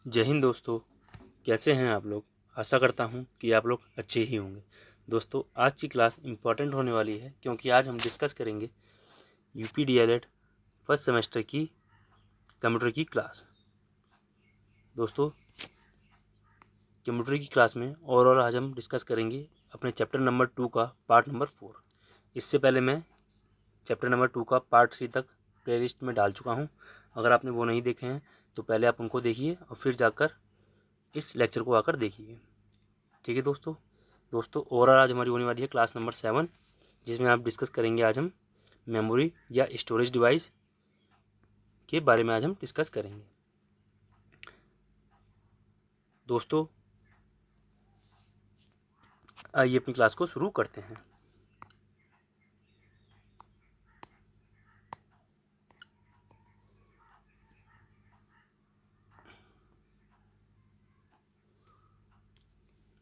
जय हिंद दोस्तों। कैसे हैं आप लोग। आशा करता हूं कि आप लोग अच्छे ही होंगे। दोस्तों, आज की क्लास इम्पॉर्टेंट होने वाली है क्योंकि आज हम डिस्कस करेंगे यूपी डीएलएड फर्स्ट सेमेस्टर की कंप्यूटर की क्लास। दोस्तों, कंप्यूटर की क्लास में ओवरऑल आज हम डिस्कस करेंगे अपने चैप्टर नंबर 2 का पार्ट नंबर 4। इससे पहले मैं चैप्टर नंबर 2 का पार्ट 3 तक प्ले लिस्ट में डाल चुका हूँ। अगर आपने वो नहीं देखे हैं तो पहले आप उनको देखिए और फिर जाकर इस लेक्चर को आकर देखिए। ठीक है दोस्तों ओवरऑल आज हमारी होने वाली है क्लास नंबर 7, जिसमें आप डिस्कस करेंगे आज हम मेमोरी या स्टोरेज डिवाइस के बारे में आज हम डिस्कस करेंगे। दोस्तों, आइए अपनी क्लास को शुरू करते हैं।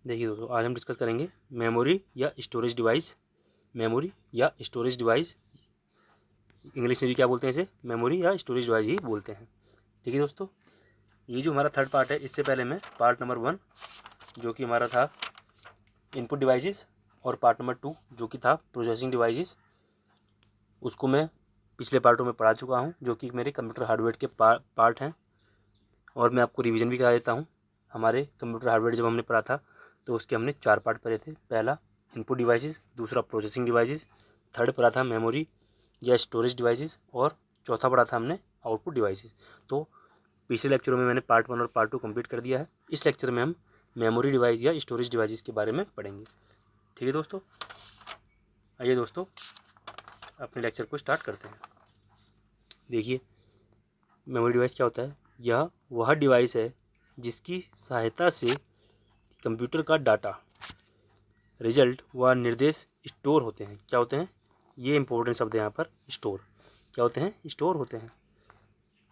देखिए दोस्तों, आज हम डिस्कस करेंगे मेमोरी या स्टोरेज डिवाइस। मेमोरी या स्टोरेज डिवाइस, इंग्लिश में भी क्या बोलते हैं इसे, मेमोरी या स्टोरेज डिवाइस ही बोलते हैं। ठीक है दोस्तों, ये जो हमारा थर्ड पार्ट है, इससे पहले मैं पार्ट नंबर 1 जो कि हमारा था इनपुट डिवाइसेस और पार्ट नंबर 2 जो कि था प्रोसेसिंग डिवाइसेस, उसको मैं पिछले पार्टों में पढ़ा चुका हूँ, जो कि मेरे कंप्यूटर हार्डवेयर के पार्ट हैं। और मैं आपको रिवीजन भी करा देता हूँ। हमारे कंप्यूटर हार्डवेयर जब हमने पढ़ा था तो उसके हमने 4 पार्ट पढ़े थे। पहला इनपुट डिवाइसेस, दूसरा प्रोसेसिंग डिवाइसेस, थर्ड पढ़ा था मेमोरी या स्टोरेज डिवाइसेस और चौथा पढ़ा था हमने आउटपुट डिवाइसेस। तो पिछले लेक्चरों में मैंने पार्ट 1 और पार्ट 2 कंप्लीट कर दिया है। इस लेक्चर में हम मेमोरी डिवाइस या स्टोरेज डिवाइसेस के बारे में पढ़ेंगे। ठीक है दोस्तों, आइए दोस्तों अपने लेक्चर को स्टार्ट करते हैं। देखिए, मेमोरी डिवाइस क्या होता है। यह वह डिवाइस है जिसकी सहायता से कंप्यूटर का डाटा, रिजल्ट व निर्देश स्टोर होते हैं। क्या होते हैं, ये इंपॉर्टेंट शब्द है यहाँ पर। स्टोर क्या होते हैं, स्टोर होते हैं।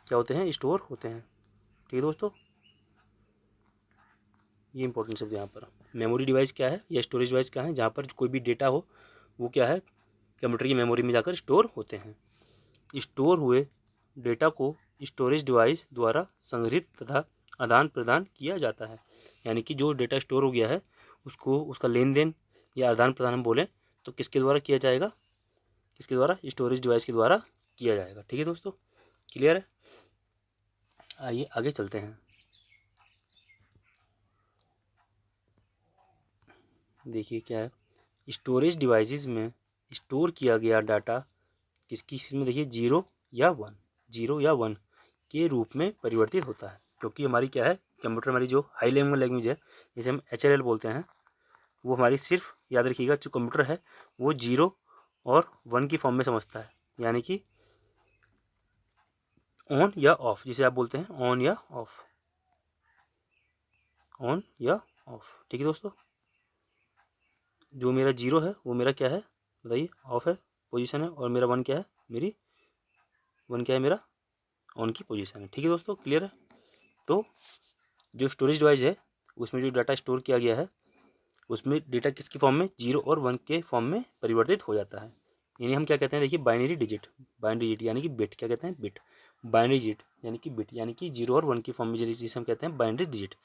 क्या होते हैं, स्टोर होते हैं। ठीक है दोस्तों, ये इंपॉर्टेंट शब्द यहाँ पर। मेमोरी डिवाइस क्या है या स्टोरेज डिवाइस क्या है, जहाँ पर कोई भी डेटा हो वो क्या है, कंप्यूटर की मेमोरी में जाकर स्टोर होते हैं। स्टोर हुए डेटा को स्टोरेज डिवाइस द्वारा संग्रहित तथा आदान प्रदान किया जाता है। यानी कि जो डेटा स्टोर हो गया है उसको, उसका लेन देन या आदान प्रदान हम बोलें तो किसके द्वारा किया जाएगा, किसके द्वारा, स्टोरेज डिवाइस के द्वारा किया जाएगा। ठीक है दोस्तों, क्लियर है। आइए आगे चलते हैं। देखिए क्या है, स्टोरेज डिवाइसेस में स्टोर किया गया डाटा किसकी में, देखिए जीरो या वन के रूप में परिवर्तित होता है। क्योंकि हमारी क्या है, कंप्यूटर हमारी जो हाई लेवल लैंग्वेज है, जिसे हम HLL बोलते हैं, वो हमारी सिर्फ याद रखिएगा, जो कंप्यूटर है वो 0 और 1 की फॉर्म में समझता है। यानी कि ऑन या ऑफ, जिसे आप बोलते हैं ऑन या ऑफ, ऑन या ऑफ। ठीक है दोस्तों, जो मेरा 0 है वो मेरा क्या है बताइए, ऑफ है, पोजीशन है। और मेरा 1 क्या है, मेरी 1 क्या है, मेरा ऑन की पोजीशन है। ठीक है दोस्तों, क्लियर है। तो जो स्टोरेज डिवाइस है उसमें जो डाटा स्टोर किया गया है उसमें डेटा किसकी फॉर्म में, 0 और 1 के फॉर्म में परिवर्तित हो जाता है। यानी हम क्या कहते हैं, देखिए बाइनरी डिजिट, बाइनरी डिजिट यानी कि बिट, क्या कहते हैं, बिट। बाइनरी डिजिट यानी कि बिट, यानी कि 0 और 1 की फॉर्म में जिसे हम कहते हैं बाइनरी डिजिट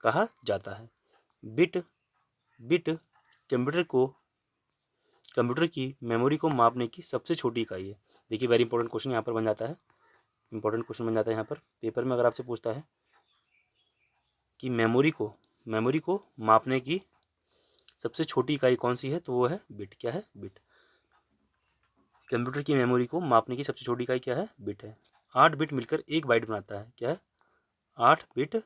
कहा जाता है। बिट बिट कंप्यूटर को, कंप्यूटर की मेमोरी को मापने की सबसे छोटी इकाई है। देखिए वेरी इंपॉर्टेंट क्वेश्चन यहाँ पर बन जाता है, इंपॉर्टेंट क्वेश्चन बन जाता है यहाँ पर पेपर में। अगर आपसे पूछता है कि मेमोरी को मापने की सबसे छोटी इकाई कौन सी है, तो वो है बिट। क्या है, बिट। कंप्यूटर की मेमोरी को मापने की सबसे छोटी इकाई क्या है, बिट है। 8 बिट मिलकर 1 बाइट बनाता है। क्या है, 8 बिट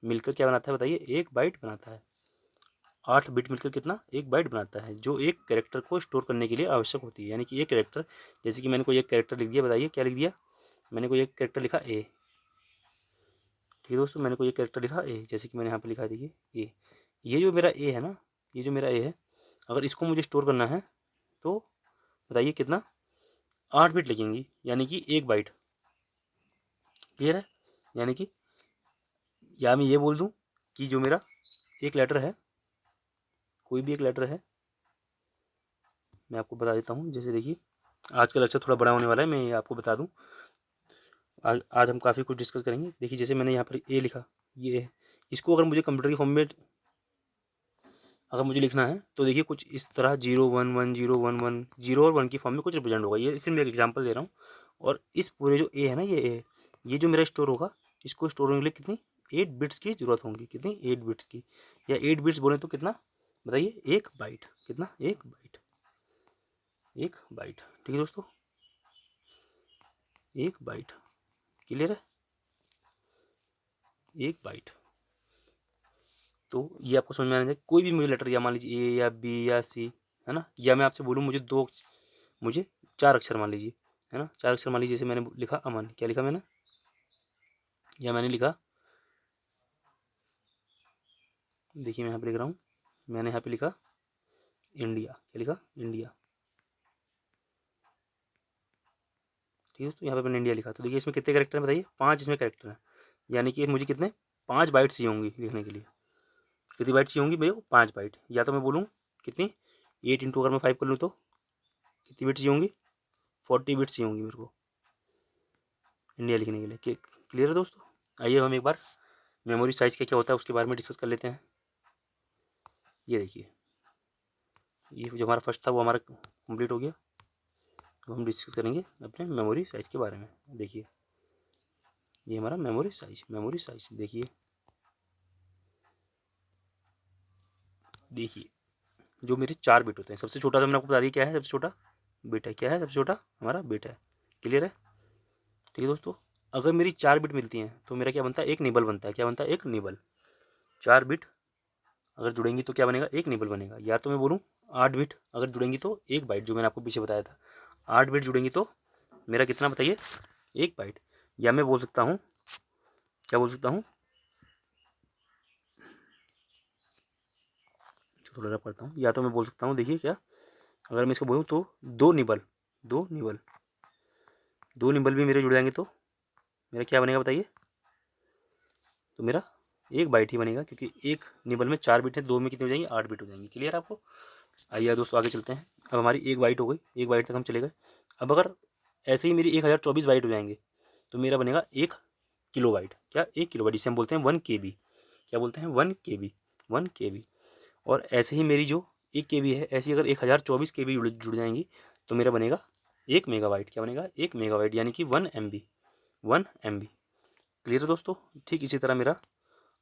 मिलकर क्या बनाता है बताइए, 1 बाइट बनाता है। 8 बिट मिलकर कितना, 1 बाइट बनाता है, जो एक कैरेक्टर को स्टोर करने के लिए आवश्यक होती है। यानी कि एक कैरेक्टर, जैसे कि मैंने कोई एक कैरेक्टर लिख दिया, बताइए क्या लिख दिया, मैंने कोई एक कैरेक्टर लिखा ए। ठीक है दोस्तों, मैंने कोई एक कैरेक्टर लिखा ए, जैसे कि मैंने यहाँ पे लिखा है, देखिए ए। ये जो मेरा ए है ना, ये जो मेरा ए है, अगर इसको मुझे स्टोर करना है तो बताइए कितना, 8 बिट लगेंगी, यानी कि 1 बाइट। क्लियर है। यानी कि या मैं ये बोल दूं कि जो मेरा एक लेटर है, कोई भी एक लेटर है, मैं आपको बता देता हूँ। जैसे देखिए, आज का लेक्चर थोड़ा बड़ा होने वाला है, मैं आपको बता दूं। आज हम काफ़ी कुछ डिस्कस करेंगे। देखिए जैसे मैंने यहाँ पर ए लिखा, ये इसको अगर मुझे कंप्यूटर के फॉर्म में अगर मुझे लिखना है तो देखिए कुछ इस तरह 0 1 1 0 1 1 0 और 1 की फॉर्म में कुछ रिप्रेजेंट होगा। ये इससे मैं एक एग्जांपल दे रहा हूँ। और इस पूरे जो ए है ना, ये ए, ये जो मेरा स्टोर होगा, इसको स्टोर होने के लिए कितनी 8 बिट्स की जरूरत होगी। कितनी 8 बिट्स की, या 8 बिट्स बोले तो कितना बताइए, 1 बाइट। कितना 1 बाइट, 1 बाइट। ठीक है दोस्तों, 1 बाइट। क्लियर है, 1 बाइट। तो ये आपको समझ में आना चाहिए। कोई भी मुझे लेटर, या मान लीजिए ए या बी या सी, है ना, या मैं आपसे बोलूँ मुझे 4 अक्षर मान लीजिए, है ना, 4 अक्षर मान लीजिए। जैसे मैंने लिखा अमन, क्या लिखा मैंने, या मैंने लिखा, देखिए मैं यहाँ पे लिख रहा हूँ, मैंने यहाँ पे लिखा इंडिया। क्या लिखा, इंडिया। ठीक है, तो यहाँ पे मैंने इंडिया लिखा। तो देखिए इसमें कितने करेक्टर हैं बताइए, 5 इसमें करेक्टर हैं। यानी कि मुझे कितने 5 बाइट चाहिए होंगी लिखने के लिए। कितनी बाइट चाहिए होंगी मेरे को, 5 बाइट। या तो मैं बोलूँ कितनी 8 इंटू अगर मैं 5 कर लूँ तो कितनी बिट चाहिए होंगी, 40 बिट्स चाहिए होंगी मेरे को इंडिया लिखने के लिए। क्लियर है दोस्तों। आइए हम एक बार मेमोरी साइज़ क्या क्या होता है उसके बारे में डिस्कस कर लेते हैं। ये देखिए, ये जो हमारा फर्स्ट था वो हमारा कंप्लीट हो गया। अब हम डिस्कस करेंगे अपने मेमोरी साइज़ के बारे में। देखिए ये हमारा मेमोरी साइज देखिए, जो मेरे 4 बिट होते हैं। सबसे छोटा तो मैंने आपको बता दिया क्या है, सबसे छोटा बिट है। क्या है सबसे छोटा, हमारा बिट है। क्लियर है। ठीक है दोस्तों, अगर मेरी 4 बिट मिलती हैं तो मेरा क्या बनता है, एक निबल बनता है। क्या बनता है, एक निबल। 4 बिट अगर जुड़ेंगी तो क्या बनेगा, एक निबल बनेगा। या तो मैं बोलूँ 8 बिट अगर जुड़ेंगी तो 1 बाइट, जो मैंने आपको पीछे बताया था। 8 बिट जुड़ेंगी तो मेरा कितना बताइए, 1 बाइट। या मैं बोल सकता हूँ, क्या बोल सकता हूँ, थोड़ा सा पढ़ता हूँ। या तो मैं बोल सकता हूँ, देखिए क्या, अगर मैं इसको बोलूँ तो 2 निबल, 2 निबल, 2 निबल भी मेरे जुड़ जाएंगे तो मेरा क्या बनेगा बताइए, तो मेरा 1 बाइट ही बनेगा। क्योंकि एक निबल में 4 बिट है, 2 में कितनी हो जाएंगी, 8 बिट हो जाएंगी। क्लियर आपको। आइए दोस्तों आगे चलते हैं। अब हमारी 1 बाइट हो गई, 1 बाइट तक हम चले गए। अब अगर ऐसे ही मेरी 1024 बाइट हो जाएंगे तो मेरा बनेगा 1 किलो बाइट। क्या, 1 किलो बाइट, जिसे हम बोलते हैं 1 KB। क्या बोलते हैं, 1 KB, 1 KB। और ऐसे ही मेरी जो 1 KB है, ऐसी अगर 1024 KB जुड़ जाएंगी तो मेरा बनेगा 1 मेगाबाइट। क्या बनेगा, 1 मेगाबाइट, यानी कि 1 MB, 1 MB। क्लियर है दोस्तों। ठीक इसी तरह मेरा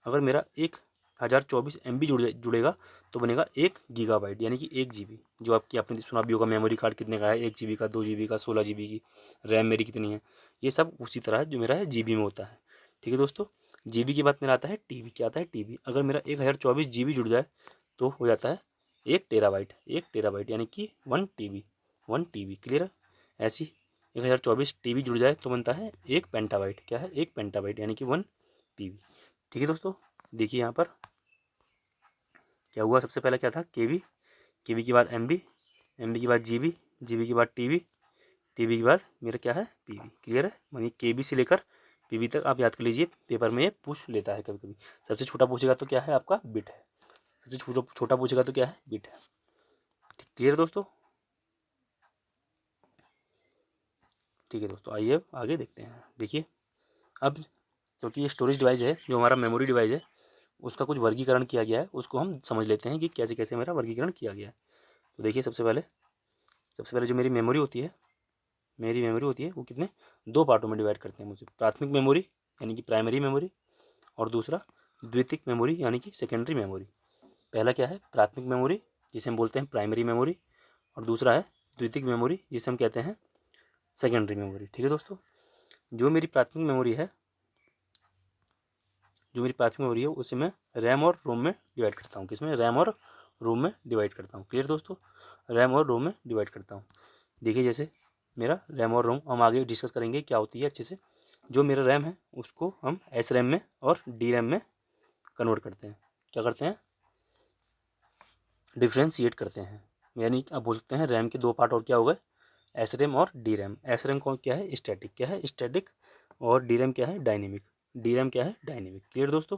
अगर मेरा 1024 MB जुड़ेगा तो बनेगा 1 गीगाबाइट, यानी कि 1 GB। जो आपने सुना भी होगा, मेमोरी कार्ड कितने का है, 1 GB का, 2 GB का, 16 GB की रैम मेरी कितनी है। ये सब उसी तरह है जो मेरा है GB में होता है। ठीक है दोस्तों। GB के बाद मेरा आता है TB। क्या आता है, TB। अगर मेरा 1024 GB जुड़ जाए तो हो जाता है 1 टेराबाइट, 1 टेराबाइट, यानी कि 1 TB, 1 TB। क्लियर है। ऐसी 1024 TB जुड़ जाए तो बनता है 1 पेंटाबाइट। क्या है, 1 पेंटाबाइट, यानी कि 1 TB। ठीक है दोस्तों। देखिए यहाँ पर क्या हुआ, सबसे पहले क्या था, KB, KB के बाद MB, MB के बाद GB, GB के बाद TB, TB के बाद मेरा क्या है, PB। क्लियर है। मानिए KB से लेकर PB तक आप याद कर लीजिए, पेपर में ये पूछ लेता है कभी कभी। सबसे छोटा पूछेगा तो क्या है, आपका बिट है। सबसे छोटा पूछेगा तो क्या है, बिट है। क्लियर दोस्तों। ठीक है दोस्तों, आइए आगे देखते हैं। देखिए अब क्योंकि ये स्टोरेज डिवाइस है, जो हमारा मेमोरी डिवाइस है, उसका कुछ वर्गीकरण किया गया है। उसको हम समझ लेते हैं कि कैसे कैसे मेरा वर्गीकरण किया गया है। तो देखिए सबसे पहले जो मेरी मेमोरी होती है, वो कितने 2 पार्टों में डिवाइड करते हैं मुझे। प्राथमिक मेमोरी यानी कि प्राइमरी मेमोरी, और दूसरा द्वितीयक मेमोरी यानी कि सेकेंडरी मेमोरी। पहला क्या है, प्राथमिक मेमोरी, जिसे हम बोलते हैं प्राइमरी मेमोरी, और दूसरा है द्वितीयक मेमोरी, जिसे हम कहते हैं सेकेंडरी मेमोरी। ठीक है दोस्तों। जो मेरी प्राथमिक मेमोरी है, उसे मैं रैम और रोम में डिवाइड करता हूँ। किसमें, रैम और रोम में डिवाइड करता हूँ। क्लियर दोस्तों। रैम और रोम में डिवाइड करता हूँ। देखिए जैसे मेरा रैम और रोम हम आगे डिस्कस करेंगे क्या होती है अच्छे से। जो मेरा रैम है उसको हम एस रैम में और डी रैम में कन्वर्ट करते हैं। क्या करते हैं, डिफ्रेंशिएट करते हैं। यानी आप बोल सकते हैं रैम के 2 पार्ट और क्या हो गए, एस रैम और डी रैम। एस रैम कौन क्या है, स्टैटिक। क्या है, स्टैटिक। और डी रैम क्या है, डायनेमिक। डी रैम क्या है, डायनेमिक। क्लियर दोस्तों।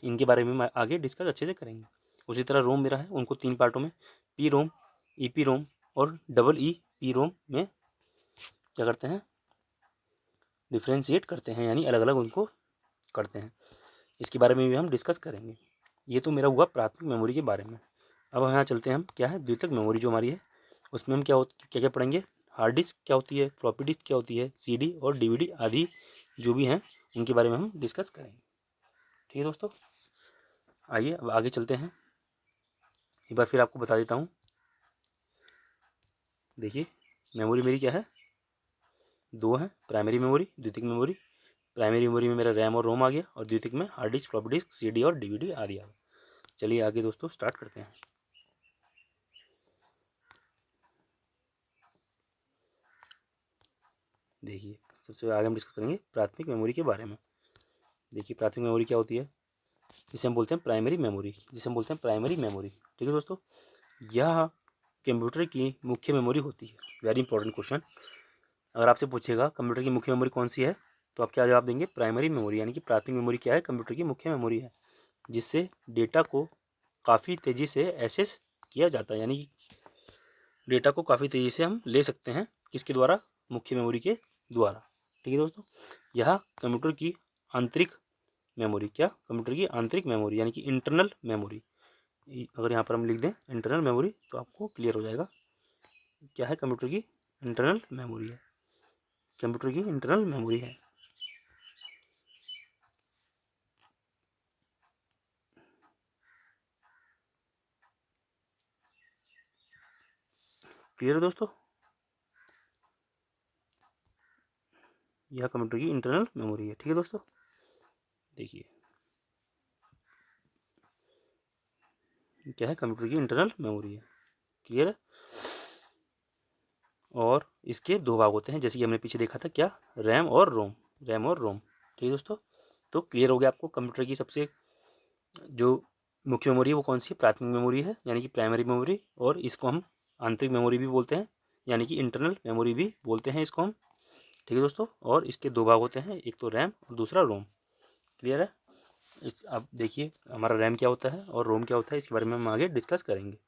इनके बारे में मैं आगे डिस्कस अच्छे से करेंगे। उसी तरह रोम मेरा है, उनको 3 पार्टों में P ROM, E P ROM और डबल ई पी रोम में क्या करते हैं, डिफ्रेंशिएट करते हैं, यानी अलग अलग उनको करते हैं। इसके बारे में भी हम डिस्कस करेंगे। ये तो मेरा हुआ प्राथमिक मेमोरी के बारे में। अब यहाँ चलते हैं हम क्या है द्वितीयक मेमोरी जो हमारी है, उसमें हम क्या क्या पढ़ेंगे, हार्ड डिस्क क्या होती है, फ्लॉपी डिस्क क्या होती है, CD और DVD आदि जो भी हैं उनके बारे में हम डिस्कस करेंगे। ठीक है दोस्तों, आइए अब आगे चलते हैं। एक बार फिर आपको बता देता हूँ। देखिए मेमोरी मेरी क्या है, दो है, प्राइमरी मेमोरी, द्वितीयक मेमोरी। प्राइमरी मेमोरी में मेरा रैम और रोम आ गया और द्वितीयक में hard disk, floppy disk, CD और DVD आदि आ गया। चलिए आगे दोस्तों स्टार्ट करते हैं। देखिए सबसे आगे हम डिस्कस करेंगे प्राथमिक मेमोरी के बारे में। देखिए प्राथमिक मेमोरी क्या होती है, जिसे हम बोलते हैं प्राइमरी मेमोरी, जिसे हम बोलते हैं प्राइमरी मेमोरी। ठीक है दोस्तों, यह कंप्यूटर की मुख्य मेमोरी होती है। वेरी इंपॉर्टेंट क्वेश्चन, अगर आपसे पूछेगा कंप्यूटर की मुख्य मेमोरी कौन सी है, तो आप क्या जवाब देंगे, प्राइमरी मेमोरी। यानी कि प्राथमिक मेमोरी क्या है, कंप्यूटर की मुख्य मेमोरी है, जिससे डेटा को काफ़ी तेज़ी से एक्सेस किया जाता है। यानी कि डेटा को काफ़ी तेज़ी से हम ले सकते हैं, किसके द्वारा, मुख्य मेमोरी के द्वारा। ठीक है दोस्तों, यह कंप्यूटर की आंतरिक मेमोरी, क्या, कंप्यूटर की आंतरिक मेमोरी यानी कि इंटरनल मेमोरी। अगर यहाँ पर हम लिख दें इंटरनल मेमोरी तो आपको क्लियर हो जाएगा क्या है, कंप्यूटर की इंटरनल मेमोरी है, कंप्यूटर की इंटरनल मेमोरी है। क्लियर है दोस्तों, यह कंप्यूटर की इंटरनल मेमोरी है। ठीक है दोस्तों, देखिए क्या है, कंप्यूटर की इंटरनल मेमोरी है। क्लियर है, और इसके दो भाग होते हैं, जैसे कि हमने पीछे देखा था, क्या, रैम और रोम, रैम और रोम। ठीक है दोस्तों, तो क्लियर हो गया आपको कंप्यूटर की सबसे जो मुख्य मेमोरी है वो कौन सी, प्राथमिक मेमोरी है यानी कि प्राइमरी मेमोरी, और इसको हम आंतरिक मेमोरी भी बोलते हैं यानी कि इंटरनल मेमोरी भी बोलते हैं इसको हम। ठीक है दोस्तों, और इसके दो भाग होते हैं, एक तो रैम और दूसरा रोम। क्लियर है, इस अब देखिए हमारा रैम क्या होता है और रोम क्या होता है, इसके बारे में हम आगे डिस्कस करेंगे।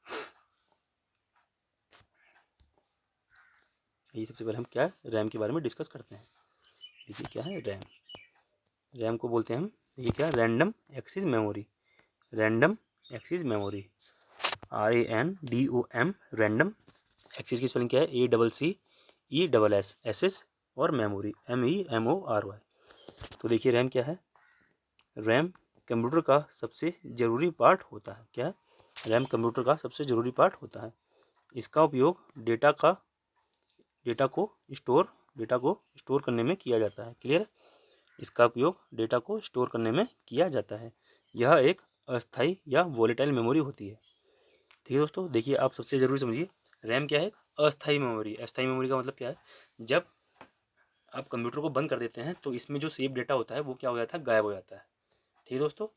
ये सबसे पहले हम क्या है, रैम के बारे में डिस्कस करते हैं। देखिए क्या है रैम, रैम को बोलते हैं हम, ये क्या, random access memory, random access memory, RANDOM, random access की स्पेलिंग क्या है, ACCESS और मेमोरी MEMORY। तो देखिए रैम क्या है, रैम कंप्यूटर का सबसे ज़रूरी पार्ट होता है। क्या है, रैम कंप्यूटर का सबसे ज़रूरी पार्ट होता है। इसका उपयोग डेटा को स्टोर करने में किया जाता है। क्लियर, इसका उपयोग डेटा को स्टोर करने में किया जाता है। यह एक अस्थाई या वोलेटाइल मेमोरी होती है। ठीक है दोस्तों, देखिए आप सबसे ज़रूरी समझिए, रैम क्या है, अस्थाई मेमोरी। अस्थाई मेमोरी का मतलब क्या है, जब आप कंप्यूटर को बंद कर देते हैं तो इसमें जो सेव डेटा होता है वो क्या हो जाता है, गायब हो जाता है। ठीक है दोस्तों,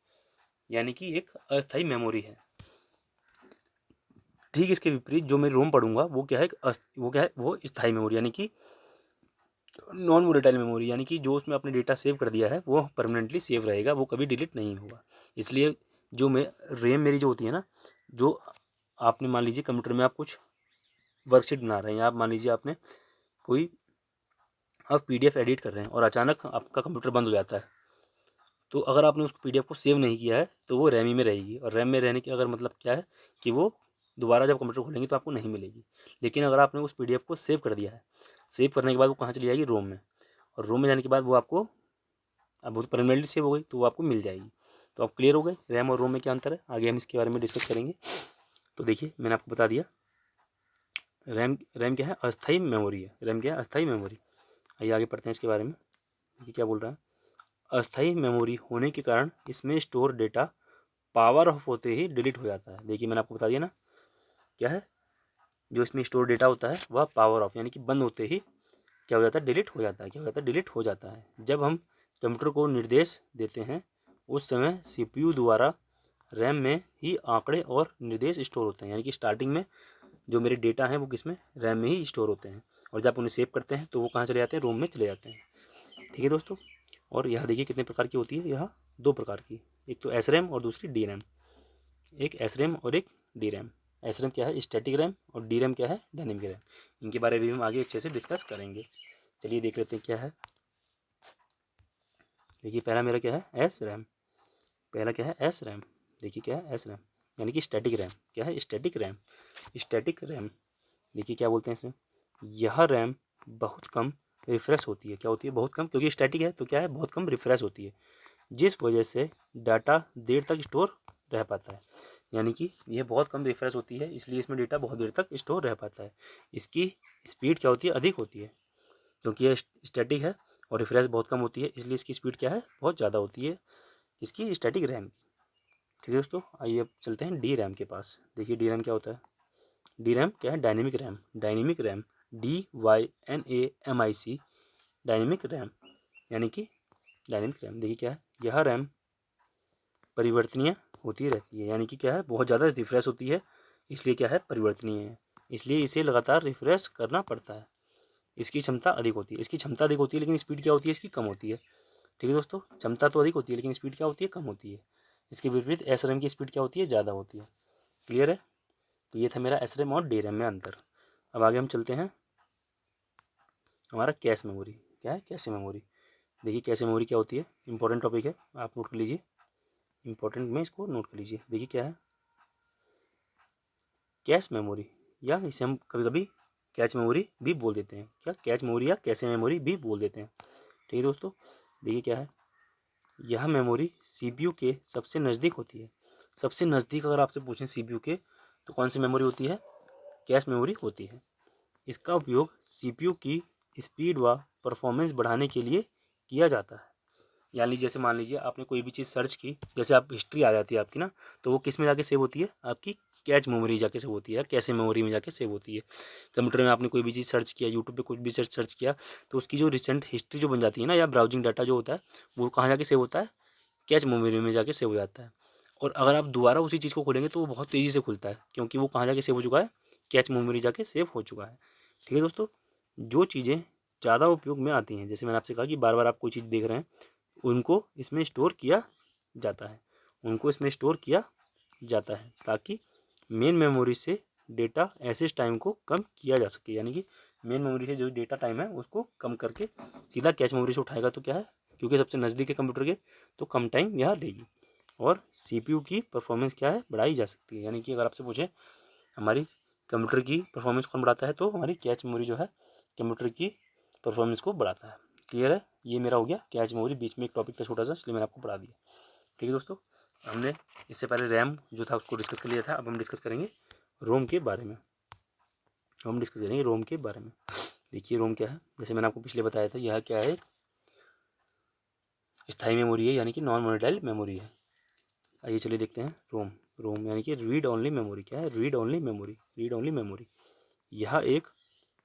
यानी कि एक अस्थाई मेमोरी है। ठीक इसके विपरीत जो मैं रोम पढ़ूंगा वो क्या है, वो स्थाई मेमोरी यानी कि नॉन वोलेटाइल मेमोरी, यानी कि जो उसमें आपने डेटा सेव कर दिया है वो परमानेंटली सेव रहेगा, वो कभी डिलीट नहीं होगा। इसलिए जो मैं रैम मेरी जो होती है ना, जो आपने मान लीजिए कंप्यूटर में आप कुछ वर्कशीट बना रहे हैं, आप मान लीजिए आपने कोई, आप PDF एडिट कर रहे हैं और अचानक आपका कंप्यूटर बंद हो जाता है, तो अगर आपने उसको PDF को सेव नहीं किया है तो वो रैम ही में रहेगी, और रैम में रहने की अगर मतलब क्या है कि वो दोबारा जब कंप्यूटर खोलेंगे तो आपको नहीं मिलेगी। लेकिन अगर आपने उस PDF को सेव कर दिया है, सेव करने के बाद वो कहाँ चली जाएगी, रोम में, और रोम में जाने के बाद वो आपको, अब वो परमानेंटली सेव हो गई तो वो आपको मिल जाएगी। तो आप क्लियर हो गए रैम और रोम में क्या अंतर है, आगे हम इसके बारे में डिस्कस करेंगे। तो देखिए मैंने आपको बता दिया, रैम क्या है, अस्थाई मेमोरी है, रैम क्या है, अस्थाई मेमोरी। आइए आगे पढ़ते हैं इसके बारे में, देखिए क्या बोल रहा है, अस्थाई मेमोरी होने के कारण इसमें स्टोर डेटा पावर ऑफ होते ही डिलीट हो जाता है। देखिए मैंने आपको बता दिया ना, क्या है, जो इसमें स्टोर डेटा होता है वह पावर ऑफ यानी कि बंद होते ही क्या हो जाता है, डिलीट हो जाता है। क्या हो जाता है, डिलीट हो जाता है। जब हम कंप्यूटर को निर्देश देते हैं उस समय CPU द्वारा रैम में ही आंकड़े और निर्देश स्टोर होते हैं। यानी कि स्टार्टिंग में जो मेरे डेटा हैं वो किस में, रैम में ही स्टोर होते हैं, और जब उन्हें सेव करते हैं तो वो कहाँ चले जाते हैं, रोम में चले जाते हैं। ठीक है दोस्तों, और यह देखिए कितने प्रकार की होती है, यह दो प्रकार की, एक तो SRAM और दूसरी DRAM। एक SRAM और एक DRAM। SRAM क्या है, स्टैटिक रैम, और DRAM क्या है, डायनेमिक रैम। इनके बारे में हम आगे अच्छे से डिस्कस करेंगे। चलिए देख लेते हैं क्या है। देखिए पहला मेरा क्या है, SRAM। पहला क्या है, एस रैम। देखिए क्या है, एस रैम यानी कि स्टैटिक रैम। क्या है, स्टैटिक रैम। स्टैटिक रैम देखिए क्या बोलते हैं इसमें, यह रैम बहुत कम रिफ्रेश होती है। क्या होती है, बहुत कम, क्योंकि स्टैटिक है तो क्या है, बहुत कम रिफ्रेश होती है, जिस वजह से डाटा देर तक स्टोर रह पाता है। यानी कि यह बहुत कम रिफ्रेश होती है, इसलिए इसमें डेटा बहुत देर तक स्टोर रह पाता है। इसकी स्पीड क्या होती है, अधिक होती है, क्योंकि यह स्टैटिक है और रिफ्रेश बहुत कम होती है, इसलिए इसकी स्पीड क्या है, बहुत ज़्यादा होती है इसकी स्टैटिक रैम की। ठीक है दोस्तों, आइए अब चलते हैं डी रैम के पास। देखिए डी रैम क्या होता है। डी रैम क्या है, dynamic RAM. Dynamic RAM, DYNAMIC, dynamic RAM यानी कि डायनेमिक रैम। देखिए क्या है, यह रैम परिवर्तनीय होती रहती है, यानी कि क्या है, बहुत ज़्यादा रिफ्रेश होती है, इसलिए क्या है, परिवर्तनीय है, इसलिए इसे लगातार रिफ्रेश करना पड़ता है। इसकी क्षमता अधिक होती है, इसकी क्षमता अधिक होती है, लेकिन स्पीड क्या होती है, इसकी कम होती है। ठीक है दोस्तों, क्षमता तो अधिक होती है, लेकिन स्पीड क्या होती है, कम होती है। इसके विपरीत एस रैम की स्पीड क्या होती है, ज़्यादा होती है। क्लियर है। तो ये था मेरा एस रैम और डी रैम में अंतर। अब आगे हम चलते हैं हमारा कैश मेमोरी। क्या है, कैश मेमोरी। देखिए कैश मेमोरी क्या होती है, इंपॉर्टेंट टॉपिक है, आप नोट कर लीजिए, इंपॉर्टेंट में इसको नोट कर लीजिए। देखिए क्या है, कैश मेमोरी, या इसे हम कभी कभी कैच मेमोरी भी बोल देते हैं। क्या, कैच मेमोरी या कैशे मेमोरी भी बोल देते हैं। ठीक है दोस्तों, देखिए क्या है, यह मेमोरी सीपीयू के सबसे नज़दीक होती है। सबसे नज़दीक अगर आपसे पूछें सीपीयू के, तो कौन सी मेमोरी होती है, कैश मेमोरी होती है। इसका उपयोग सीपीयू की स्पीड व परफॉर्मेंस बढ़ाने के लिए किया जाता है। यानी जैसे मान लीजिए आपने कोई भी चीज़ सर्च की, जैसे आप हिस्ट्री आ जाती है आपकी ना, तो वो किस में जाके सेव होती है, आपकी कैच मेमोरी जाके सेव होती है, कैसे मेमोरी में जाके सेव होती है। कंप्यूटर में आपने कोई भी चीज़ सर्च किया, यूट्यूब पे कुछ भी सर्च किया, तो उसकी जो रिसेंट हिस्ट्री जो बन जाती है ना, या ब्राउजिंग डाटा जो होता है, वो कहाँ जाके सेव होता है, कैच मेमोरी में जाके सेव हो जाता है। और अगर आप दोबारा उसी चीज़ को खोलेंगे तो वो बहुत तेज़ी से खुलता है, क्योंकि वो कहाँ जाके सेव हो चुका है, कैच मेमोरी जाके सेव हो चुका है। ठीक है दोस्तों, जो चीज़ें ज़्यादा उपयोग में आती हैं, जैसे मैंने आपसे कहा कि बार बार आप कोई चीज़ देख रहे हैं, उनको इसमें स्टोर किया जाता है, उनको इसमें स्टोर किया जाता है, ताकि मेन मेमोरी से डेटा एक्सेस टाइम को कम किया जा सके। यानी कि मेन मेमोरी से जो डेटा टाइम है उसको कम करके सीधा कैच मेमोरी से उठाएगा, तो क्या है, क्योंकि सबसे नज़दीक है कंप्यूटर के, तो कम टाइम यह लेगी और सीपीयू की परफॉर्मेंस क्या है, बढ़ाई जा सकती है। यानी कि अगर आपसे पूछे हमारी कंप्यूटर की परफॉर्मेंस कौन बढ़ाता है, तो हमारी कैच मेमोरी जो है कंप्यूटर की परफॉर्मेंस को बढ़ाता है। क्लियर है, ये मेरा हो गया कैच मेमोरी। बीच में एक टॉपिक था छोटा सा, इसलिए मैंने आपको पढ़ा दिया। ठीक है दोस्तों, हमने इससे पहले रैम जो था उसको डिस्कस कर लिया था। अब हम डिस्कस करेंगे रोम के बारे में। हम डिस्कस करेंगे रोम के बारे में। देखिए रोम क्या है, जैसे मैंने आपको पिछले बताया था, यह क्या है, एक स्थायी मेमोरी है, यानी कि नॉन वोलेटाइल मेमोरी है। आइए चलिए देखते हैं रोम। रोम यानी कि रीड ओनली मेमोरी। क्या है, read only memory. Read only memory, यह एक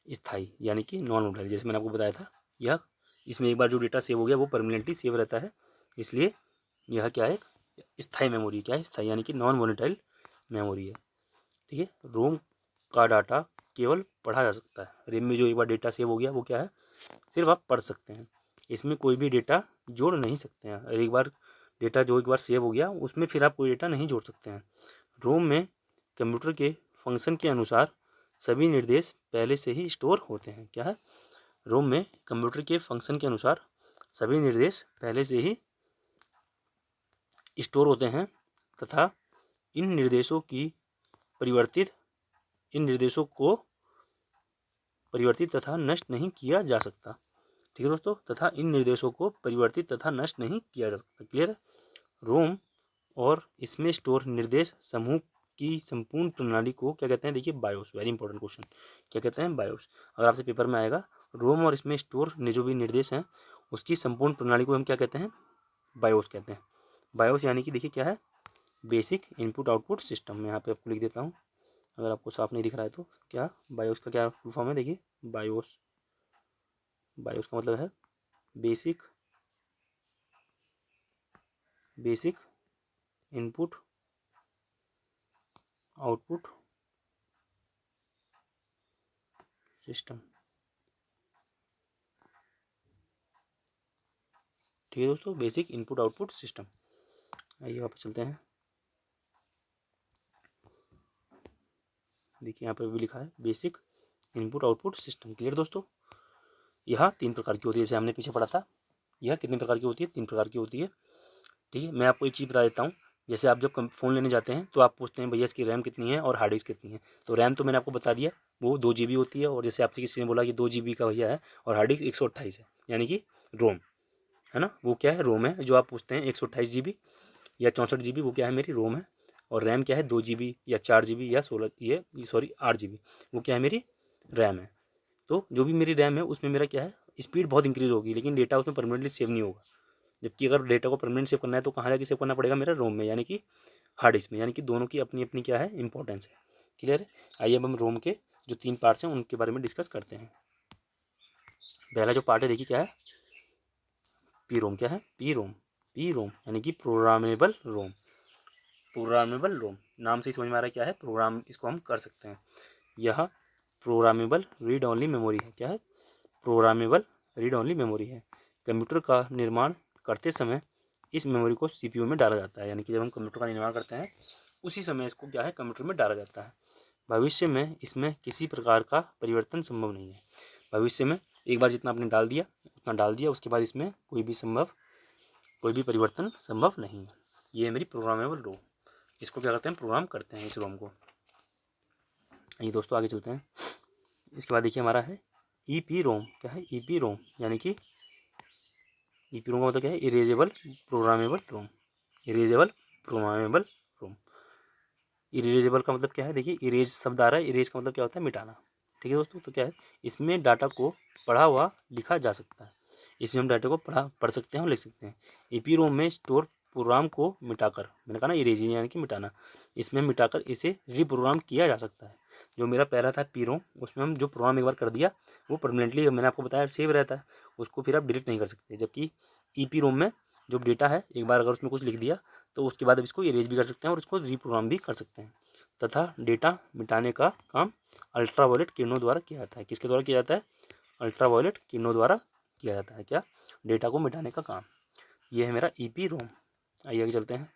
स्थायी यानी कि नॉन वोलेटाइल, जैसे मैंने आपको बताया था, यह इसमें एक बार जो डेटा सेव हो गया वो परमानेंटली सेव रहता है, इसलिए यह क्या है, स्थायी मेमोरी। क्या है, स्थायी यानी कि नॉन वोलेटाइल मेमोरी है। ठीक है, रोम का डाटा केवल पढ़ा जा सकता है। रैम में जो एक बार डेटा सेव हो गया वो क्या है, सिर्फ आप पढ़ सकते हैं, इसमें कोई भी डेटा जोड़ नहीं सकते हैं। और एक बार डेटा जो एक बार सेव हो गया उसमें फिर आप कोई डेटा नहीं जोड़ सकते हैं। रोम में कंप्यूटर के फंक्शन के अनुसार सभी निर्देश पहले से ही स्टोर होते हैं। क्या है, रोम में कंप्यूटर के फंक्शन के अनुसार सभी निर्देश पहले से ही स्टोर होते हैं तथा इन निर्देशों की परिवर्तित इन निर्देशों को परिवर्तित तथा नष्ट नहीं किया जा सकता। ठीक है दोस्तों, तथा इन निर्देशों को परिवर्तित तथा नष्ट नहीं किया जा सकता। क्लियर है। रोम और इसमें स्टोर निर्देश समूह की संपूर्ण प्रणाली को क्या कहते हैं, देखिए बायोस। वेरी इंपॉर्टेंट क्वेश्चन, क्या कहते हैं, बायोस। अगर आपसे पेपर में आएगा, रोम और इसमें स्टोर ने जो भी निर्देश हैं उसकी संपूर्ण प्रणाली को हम क्या कहते हैं, बायोस कहते हैं। बायोस यानी कि देखिए क्या है, बेसिक इनपुट आउटपुट सिस्टम। मैं यहाँ पे आपको लिख देता हूँ, अगर आपको साफ नहीं दिख रहा है तो। क्या, बायोस का क्या फुल फॉर्म है, देखिए बायोस। बायोस का मतलब है बेसिक इनपुट आउटपुट सिस्टम। ठीक है दोस्तों, बेसिक इनपुट आउटपुट सिस्टम। आइए वापस चलते हैं। देखिए यहाँ पर भी लिखा है basic input output system. Clear दोस्तों, यह 3 प्रकार की होती है, जैसे हमने पीछे पढ़ा था। यह कितने प्रकार की होती है, 3 प्रकार की होती है। ठीक है। मैं आपको एक चीज़ बता देता हूँ, जैसे आप जब फ़ोन लेने जाते हैं तो आप पूछते हैं भैया इसकी रैम कितनी है और हार्ड डिस्क कितनी है। तो रैम तो मैंने आपको बता दिया, वो 2 GB होती है, और जैसे आपसे किसी ने बोला कि 2 GB का भैया है और हार्ड डिस्क 128 है, यानी कि रोम, है ना, वो क्या है, रोम है। जो आप पूछते हैं 128 GB या 64 GB, वो क्या है, मेरी रोम है। और रैम क्या है, 2 GB या 4 GB या 16 ये सॉरी 8 GB, वो क्या है, मेरी रैम है। तो जो भी मेरी रैम है उसमें मेरा क्या है, स्पीड बहुत इंक्रीज़ होगी, लेकिन डेटा उसमें परमानेंटली सेव नहीं होगा। जबकि अगर डेटा को परमानेंट सेव करना है तो कहाँ जाके सेव करना पड़ेगा, मेरा रोम में, यानी कि हार्ड डिस्क में। यानी कि दोनों की अपनी अपनी क्या है, इंपॉर्टेंस है। क्लियर है। आइए अब हम रोम के जो 3 पार्ट्स हैं उनके बारे में डिस्कस करते हैं। पहला जो पार्ट है देखिए क्या है, पी रोम। क्या है, पी रोम। पी रोम यानी कि प्रोग्रामेबल रोम। प्रोग्रामेबल रोम नाम से ही समझ में आ रहा है क्या है, प्रोग्राम, इसको हम कर सकते हैं। यह प्रोग्रामेबल रीड ओनली मेमोरी है। क्या है, प्रोग्रामेबल रीड ओनली मेमोरी है। कंप्यूटर का निर्माण करते समय इस मेमोरी को सीपीयू में डाला जाता है, यानी कि जब हम कंप्यूटर का निर्माण करते हैं उसी समय इसको क्या है, कंप्यूटर में डाला जाता है। भविष्य में इसमें किसी प्रकार का परिवर्तन संभव नहीं है। भविष्य में एक बार जितना आपने डाल दिया उतना डाल दिया, उसके बाद इसमें कोई भी परिवर्तन संभव नहीं है। ये है मेरी प्रोग्रामेबल रोम। इसको क्या करते हैं, प्रोग्राम करते हैं इस रोम को। ये दोस्तों आगे चलते हैं। इसके बाद देखिए हमारा है ई पी रोम। क्या है, ई पी रोम यानी कि ई पी रोम का मतलब क्या है, इरेजेबल प्रोग्रामेबल रोम। इरेजेबल प्रोग्रामेबल रोम। इरेजेबल का मतलब क्या है, देखिए इरेज शब्द आ रहा है, इरेज का मतलब क्या होता है, मिटाना। ठीक है दोस्तों, तो क्या है, इसमें डाटा को पढ़ा हुआ लिखा जा सकता है। इसमें हम डाटा को पढ़ सकते हैं और लिख सकते हैं। ईपी रोम में स्टोर प्रोग्राम को मिटाकर, मैंने कहा ना इरेजिंग यानी कि मिटाना, इसमें मिटाकर इसे रीप्रोग्राम किया जा सकता है। जो मेरा पहला था पी रोम, उसमें हम जो प्रोग्राम एक बार कर दिया वो परमानेंटली, मैंने आपको बताया, सेव रहता है, उसको फिर आप डिलीट नहीं कर सकते। जबकि ईपी रोम में जो डेटा है, एक बार अगर उसमें कुछ लिख दिया तो उसके बाद अब इसको इरेज भी कर सकते हैं और इसको रीप्रोग्राम भी कर सकते हैं। तथा डेटा मिटाने का काम अल्ट्रावायलेट किरणों द्वारा किया जाता है। किसके द्वारा किया जाता है, अल्ट्रावायलेट किरणों द्वारा किया जाता है। क्या, डेटा को मिटाने का काम। ये है मेरा ईपी रोम। आइए आगे चलते हैं।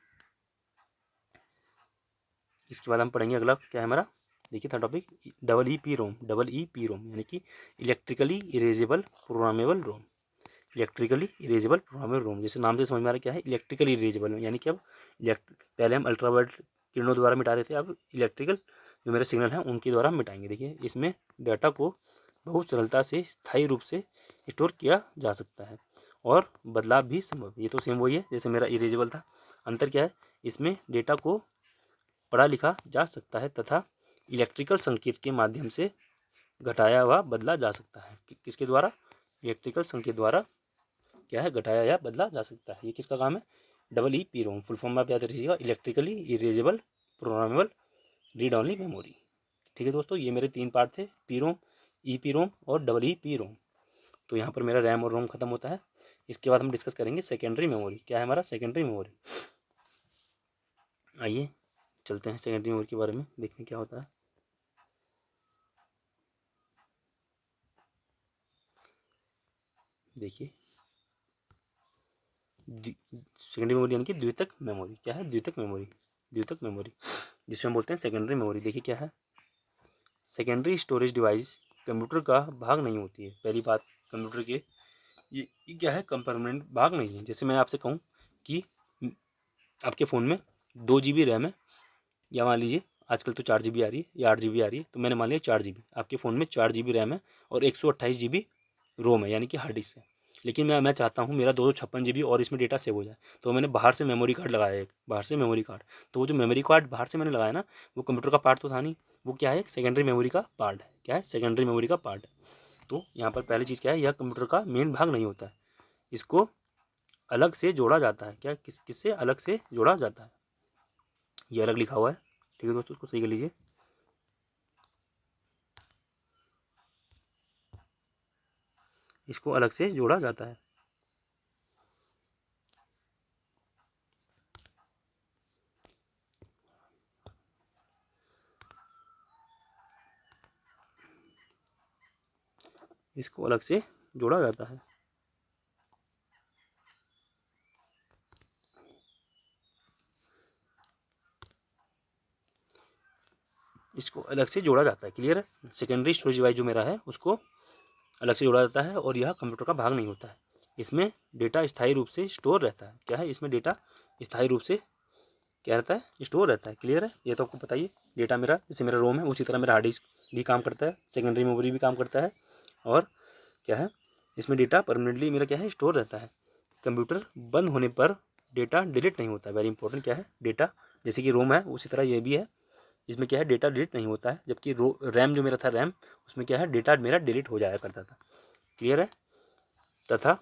इसके बाद हम पढ़ेंगे अगला क्या है हमारा, देखिए था topic double E P ROM. Double E P ROM यानी कि इलेक्ट्रिकली इरेजेबल प्रोग्रामेबल रोम। इलेक्ट्रिकली इरेजेबल प्रोग्रामेबल रोम, जैसे नाम से समझ में आ रहा है क्या है, इलेक्ट्रिकली इरेजेबल, यानी कि अब पहले हम अल्ट्रावायलेट किरणों द्वारा मिटा रहे थे, अब इलेक्ट्रिकल जो मेरे सिग्नल हैं उनके द्वारा हम मिटाएंगे। देखिए इसमें डाटा को बहुत सरलता से स्थायी रूप से स्टोर किया जा सकता है और बदलाव भी संभव। ये तो सेम वही है जैसे मेरा इरेजेबल था। अंतर क्या है, इसमें डेटा को पढ़ा लिखा जा सकता है तथा इलेक्ट्रिकल संकेत के माध्यम से घटाया व बदला जा सकता है। किसके द्वारा, इलेक्ट्रिकल संकेत द्वारा क्या है, घटाया या बदला जा सकता है। ये किसका काम है, double E P ROM. Full form आप याद रखिएगा, electrically erasable programmable read only memory. ठीक है दोस्तों, ये मेरे 3 पार्ट थे, P ROM, E P ROM और डबल ई पी रोम। तो यहाँ पर मेरा रैम और रोम खत्म होता है। इसके बाद हम डिस्कस करेंगे सेकेंडरी मेमोरी। क्या है हमारा, सेकेंडरी मेमोरी। आइए चलते हैं सेकेंडरी मेमोरी के बारे में देखने क्या होता है। देखिए सेकेंडरी मेमोरी यानी कि द्वितीयक मेमोरी। क्या है, द्वितीयक मेमोरी। द्वितीयक मेमोरी जिसमें हम बोलते हैं सेकेंडरी मेमोरी। देखिए क्या है, सेकेंडरी स्टोरेज डिवाइस कंप्यूटर का भाग नहीं होती है। पहली बात, कंप्यूटर के ये क्या है, परमानेंट भाग नहीं है। जैसे मैं आपसे कहूँ कि आपके फ़ोन में 2 GB रैम है, या मान लीजिए आजकल तो 4 GB आ रही है या 8 GB आ रही है, तो मैंने मान लिया 4 GB, आपके फ़ोन में 4 GB रैम है और 128 GB रोम है, यानी कि हार्ड डिस्क है। लेकिन मैं चाहता हूँ मेरा 256 GB और इसमें डेटा सेव हो जाए, तो मैंने बाहर से मेमोरी कार्ड लगाया, एक बाहर से मेमोरी कार्ड। तो वो जो मेमोरी कार्ड बाहर से मैंने लगाया ना, वो कंप्यूटर का पार्ट तो था नहीं, वो क्या है, एक सेकेंडरी मेमोरी का पार्ट है। क्या है, सेकेंडरी मेमोरी का पार्ट है। तो यहाँ पर पहली चीज़ क्या है, यह कंप्यूटर का मेन भाग नहीं होता है, इसको अलग से जोड़ा जाता है। क्या, किससे अलग से जोड़ा जाता है, ये अलग लिखा हुआ है। ठीक है दोस्तों, उसको सही कर लीजिए। इसको अलग से जोड़ा जाता है। इसको अलग से जोड़ा जाता है। इसको अलग से जोड़ा जाता है। क्लियर है। सेकेंडरी स्टोरेज डिवाइस जो मेरा है उसको अलग से जोड़ा जाता है और यह कंप्यूटर का भाग नहीं होता है। इसमें डेटा स्थायी रूप से स्टोर रहता है। क्या है, इसमें डेटा स्थायी रूप से क्या रहता है, स्टोर रहता है। क्लियर है, ये तो आपको पता ही है। डेटा मेरा जैसे मेरा रोम है उसी तरह मेरा हार्ड डिस्क भी काम करता है, सेकेंडरी मेमोरी भी काम करता है, और क्या है, इसमें डेटा परमानेंटली मेरा क्या है, स्टोर रहता है। कंप्यूटर बंद होने पर डेटा डिलीट नहीं होता है। वेरी इंपॉर्टेंट, क्या है, डेटा जैसे कि रोम है उसी तरह ये भी है, इसमें क्या है, डेटा डिलीट नहीं होता है। जबकि रैम जो मेरा था, रैम, उसमें क्या है, डेटा मेरा डिलीट हो जाया करता था। क्लियर है। तथा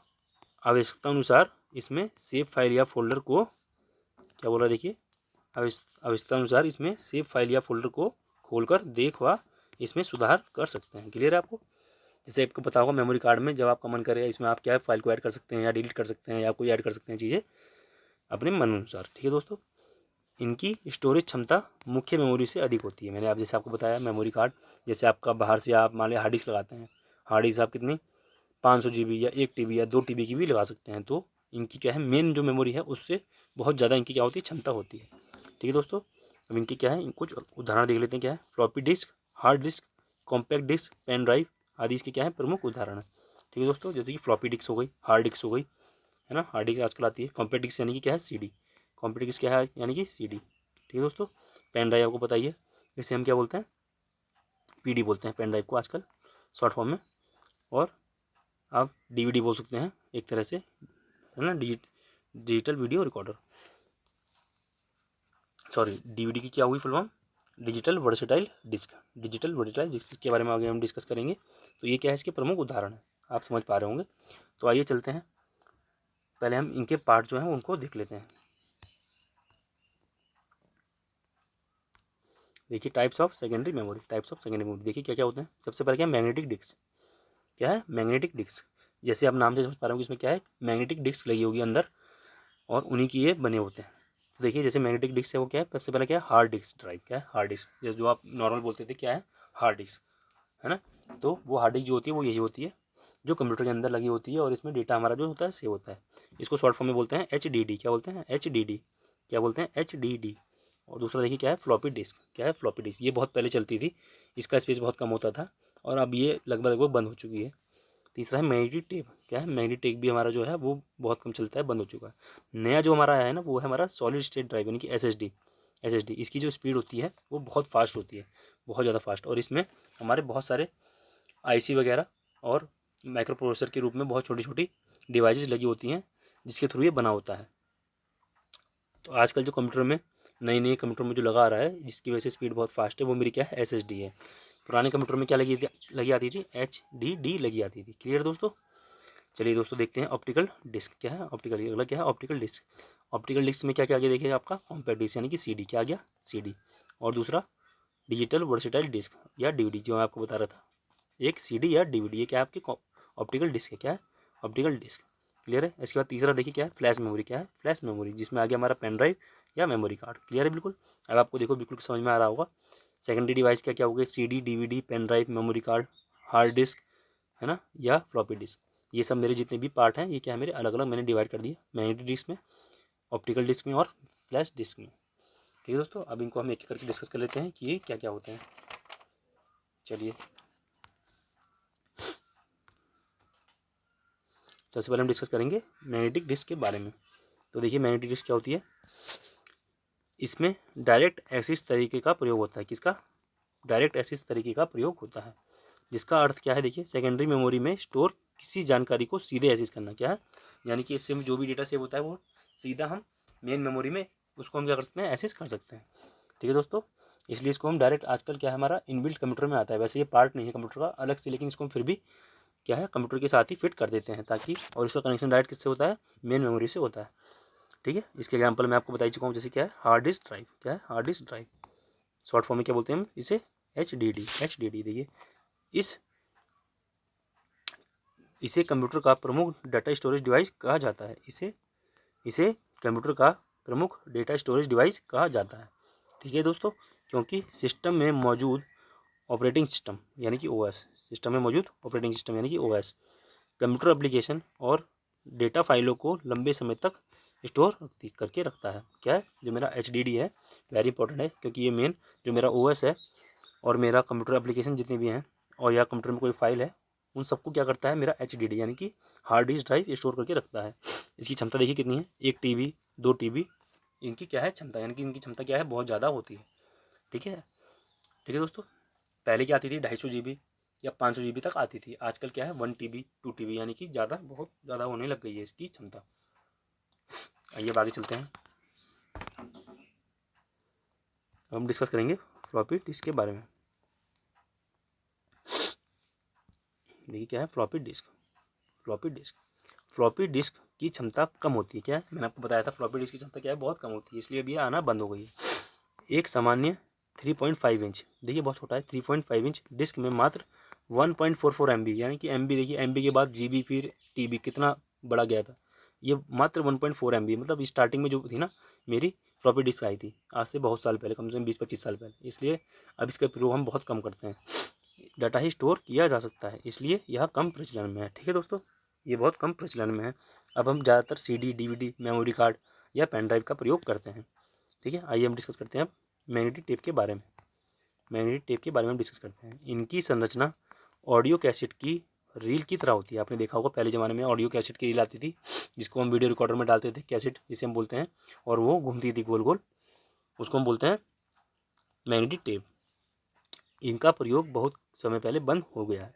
आवश्यकता अनुसार इसमें सेव फाइल या फोल्डर को क्या बोला, देखिए, आवश्यकता अनुसार इसमें सेव फाइल या फोल्डर को खोलकर देख व इसमें सुधार कर सकते हैं। क्लियर है आपको। जैसे आपको पता होगा मेमोरी कार्ड में जब आपका मन करे इसमें आप क्या है, फाइल को ऐड कर सकते हैं या डिलीट कर सकते हैं या कोई ऐड कर सकते हैं चीज़ें अपने मन अनुसार। ठीक है दोस्तों, इनकी स्टोरेज क्षमता मुख्य मेमोरी से अधिक होती है। मैंने आप जैसे आपको बताया मेमोरी कार्ड, जैसे आपका बाहर से आप मान लिया हार्ड डिस्क लगाते हैं, हार्ड डिस्क आप कितनी 500 GB या 1 TB या 2 TB की भी लगा सकते हैं। तो इनकी क्या है, मेन जो मेमोरी है उससे बहुत ज़्यादा इनकी क्या होती है, क्षमता होती है। ठीक है दोस्तों, अब इनकी क्या है, कुछ उदाहरण देख लेते हैं। क्या है, floppy disk, hard disk, compact disk, pen drive आदि इसके क्या है, प्रमुख उदाहरण है। ठीक है दोस्तों, जैसे कि फ्लॉपी डिस्क हो गई, हार्ड डिस्क हो गई, है ना, हार्ड डिस्क आजकल आती है। कॉम्पैक्ट डिस्क यानी कि क्या है, CD। कॉम्पैक्ट डिस्क क्या है, यानी कि CD। ठीक है दोस्तों, पेन ड्राइव आपको पता ही है, इसे हम क्या बोलते हैं, PD बोलते हैं पेन ड्राइव को आजकल शॉर्ट फॉर्म में। और आप DVD बोल सकते हैं एक तरह से, है ना, digital video recorder. Sorry, DVD की क्या हुई full form, digital versatile disc. Digital versatile disc के बारे में आगे हम डिस्कस करेंगे। तो ये क्या है, इसके प्रमुख उदाहरण है, आप समझ पा रहे होंगे। तो आइए चलते हैं, पहले हम इनके पार्ट जो हैं उनको देख लेते हैं। देखिए, types of secondary memory. Types of secondary memory देखिए क्या क्या होते हैं। सबसे पहले क्या है, मैग्नेटिक डिस्क। क्या है, मैग्नेटिक डिस्क। जैसे आप नाम से समझ पा रहे हो कि इसमें क्या है, मैग्नेटिक डिस्क लगी होगी अंदर, और उन्हीं की ये बने होते हैं। तो देखिए, जैसे मैग्नेटिक डिस्क है वो क्या है, सबसे पहले क्या है, हार्ड डिस्क ड्राइव। क्या है, हार्ड डिस्क, जैसे जो आप नॉर्मल बोलते थे, क्या है, हार्ड डिस्क, है ना। तो वो हार्ड डिस्क जो होती है वो यही होती है जो कंप्यूटर के अंदर लगी होती है, और इसमें डेटा हमारा जो होता है सेव होता है। इसको शॉर्ट फॉर्म में बोलते हैं HDD। क्या बोलते हैं, HDD। क्या बोलते हैं, HDD। और दूसरा देखिए क्या है, फ्लॉपी डिस्क। क्या है, फ्लॉपी डिस्क, ये बहुत पहले चलती थी, इसका स्पेस बहुत कम होता था, और अब ये लगभग लगभग बंद हो चुकी है। तीसरा है मैग्नेटिक टेप। क्या है, मैग्नेटिक टेप भी हमारा जो है वो बहुत कम चलता है, बंद हो चुका है। नया जो हमारा आया है ना, वो है हमारा सॉलिड स्टेट ड्राइव, यानी कि SSD। SSD, इसकी जो स्पीड होती है वो बहुत फास्ट होती है, बहुत ज़्यादा फास्ट, और इसमें हमारे बहुत सारे IC वगैरह और माइक्रो प्रोसेसर के रूप में बहुत छोटी छोटी डिवाइसेस लगी होती हैं, जिसके थ्रू ये बना होता है। तो आजकल जो कंप्यूटर में नई नई कंप्यूटर में जो लगा आ रहा है, जिसकी वजह से स्पीड बहुत फास्ट है, वो मेरी क्या है, SSD है। पुराने कंप्यूटर में क्या लगी आती थी, HDD लगी आती थी। क्लियर दोस्तों। चलिए दोस्तों, देखते हैं ऑप्टिकल डिस्क। क्या है, ऑप्टिकल, अगला क्या है, ऑप्टिकल डिस्क। ऑप्टिकल डिस्क में क्या क्या आ गया, देखिए आपका कॉम्पैक्ट डिस्क यानी कि CD। क्या आ गया, CD। और दूसरा डिजिटल वर्सेटाइल डिस्क या DVD, जो मैं आपको बता रहा था, एक CD या DVD, ये क्या है, आपकी ऑप्टिकल डिस्क है। क्या है, ऑप्टिकल डिस्क। क्लियर है। इसके बाद तीसरा देखिए क्या है, फ्लैश मेमोरी। क्या है, फ्लैश मेमोरी, जिसमें आ गया हमारा पेन ड्राइव या मेमोरी कार्ड। क्लियर है बिल्कुल। अब आपको देखो बिल्कुल समझ में आ रहा होगा। सेकेंडरी डिवाइस क्या क्या हो गए, CD, DVD, pen drive, memory card, hard disk, है ना, या फ्लॉपी डिस्क। ये सब मेरे जितने भी पार्ट हैं, ये क्या है, मेरे अलग अलग मैंने डिवाइड कर दिया, मैग्नेटिक डिस्क में, ऑप्टिकल डिस्क में और फ्लैश डिस्क में। ठीक है दोस्तों, अब इनको हम एक एक करके डिस्कस कर लेते हैं कि ये क्या क्या होते हैं। चलिए, सबसे पहले हम डिस्कस करेंगे मैग्नेटिक डिस्क के बारे में। तो देखिए, मैग्नेटिक डिस्क क्या होती है, इसमें डायरेक्ट एक्सिस तरीके का प्रयोग होता है। किसका, डायरेक्ट एक्सिस तरीके का प्रयोग होता है, जिसका अर्थ क्या है, देखिए, सेकेंडरी मेमोरी में स्टोर किसी जानकारी को सीधे एक्सेस करना। क्या है, यानी कि इससे जो भी डेटा सेव होता है वो सीधा हम मेन मेमोरी में उसको हम क्या कर सकते हैं, एक्सेस कर सकते हैं। ठीक है दोस्तों, इसलिए इसको हम डायरेक्ट, आजकल क्या है, हमारा इनबिल्ट कंप्यूटर में आता है। वैसे ये पार्ट नहीं है कंप्यूटर का अलग से, लेकिन इसको हम फिर भी क्या है, कंप्यूटर के साथ ही फिट कर देते हैं, ताकि, और इसका कनेक्शन डायरेक्ट किससे होता है, मेन मेमोरी से होता है। ठीक है, इसके एग्जाम्पल मैं आपको बता ही चुका हूँ, जैसे क्या है, हार्ड डिस्क ड्राइव। क्या है, hard disk drive, short form में क्या बोलते हैं हम इसे, HDD। देखिए, इस इसे कंप्यूटर का प्रमुख डाटा स्टोरेज डिवाइस कहा जाता है। इसे इसे कंप्यूटर का प्रमुख डेटा स्टोरेज डिवाइस कहा जाता है। ठीक है दोस्तों, क्योंकि सिस्टम में मौजूद ऑपरेटिंग सिस्टम यानी कि OS, सिस्टम में मौजूद ऑपरेटिंग सिस्टम यानी कि OS कंप्यूटर एप्लीकेशन और डेटा फाइलों को लंबे समय तक स्टोर करके रखता है। क्या है, जो मेरा HDD है, वेरी इंपॉर्टेंट है, क्योंकि ये मेन जो मेरा OS है, और मेरा कंप्यूटर एप्लीकेशन जितने भी हैं, और या कंप्यूटर में कोई फाइल है, उन सबको क्या करता है मेरा HDD यानी कि हार्ड डिस्क ड्राइव स्टोर करके रखता है। इसकी क्षमता देखिए कितनी है, 1 TB 2 TB इनकी क्या है क्षमता, यानी कि इनकी क्षमता क्या है बहुत ज़्यादा होती है। ठीक है, ठीक है दोस्तों। पहले क्या आती थी 250 GB या 500 GB तक आती थी, आजकल क्या है 1 TB 2 TB यानी कि ज़्यादा बहुत ज़्यादा होने लग गई है इसकी क्षमता। आइए अब आगे चलते हैं, हम डिस्कस करेंगे फ्लॉपी डिस्क के बारे में। देखिए क्या है floppy disc. Floppy disk, floppy disk की क्षमता कम होती है, क्या है मैंने आपको बताया था फ्लॉपी डिस्क की क्षमता क्या है बहुत कम होती है, इसलिए अभी आना बंद हो गई है। एक सामान्य 3.5 इंच, देखिए बहुत छोटा है, 3.5 इंच डिस्क में मात्र 1.44 MB, यानी कि MB देखिए MB के बाद GB फिर TB, कितना बड़ा गैप है। ये मात्र 1.4 MB, मतलब स्टार्टिंग में जो थी ना मेरी फ्लॉपी डिस्क आई थी आज से बहुत साल पहले, कम से कम 20-25 साल पहले, इसलिए अब इसका प्रयोग हम बहुत कम करते हैं। डाटा ही स्टोर किया जा सकता है, इसलिए यह कम प्रचलन में है। ठीक है दोस्तों, ये बहुत कम प्रचलन में है। अब हम ज़्यादातर CD DVD मेमोरी कार्ड या पेन ड्राइव का प्रयोग करते हैं। ठीक है, आइए हम डिस्कस करते हैं अब मैग्नेटिक टेप के बारे में। मैग्नेटिक टेप के बारे में हम डिस्कस करते हैं। इनकी संरचना ऑडियो कैसेट की रील की तरह होती है। आपने देखा होगा पहले ज़माने में ऑडियो कैसेट की रील आती थी, जिसको हम वीडियो रिकॉर्डर में डालते थे, कैसेट जिसे हम बोलते हैं, और वो घूमती थी गोल गोल, उसको हम बोलते हैं मैग्नेटिक टेप। इनका प्रयोग बहुत समय पहले बंद हो गया है।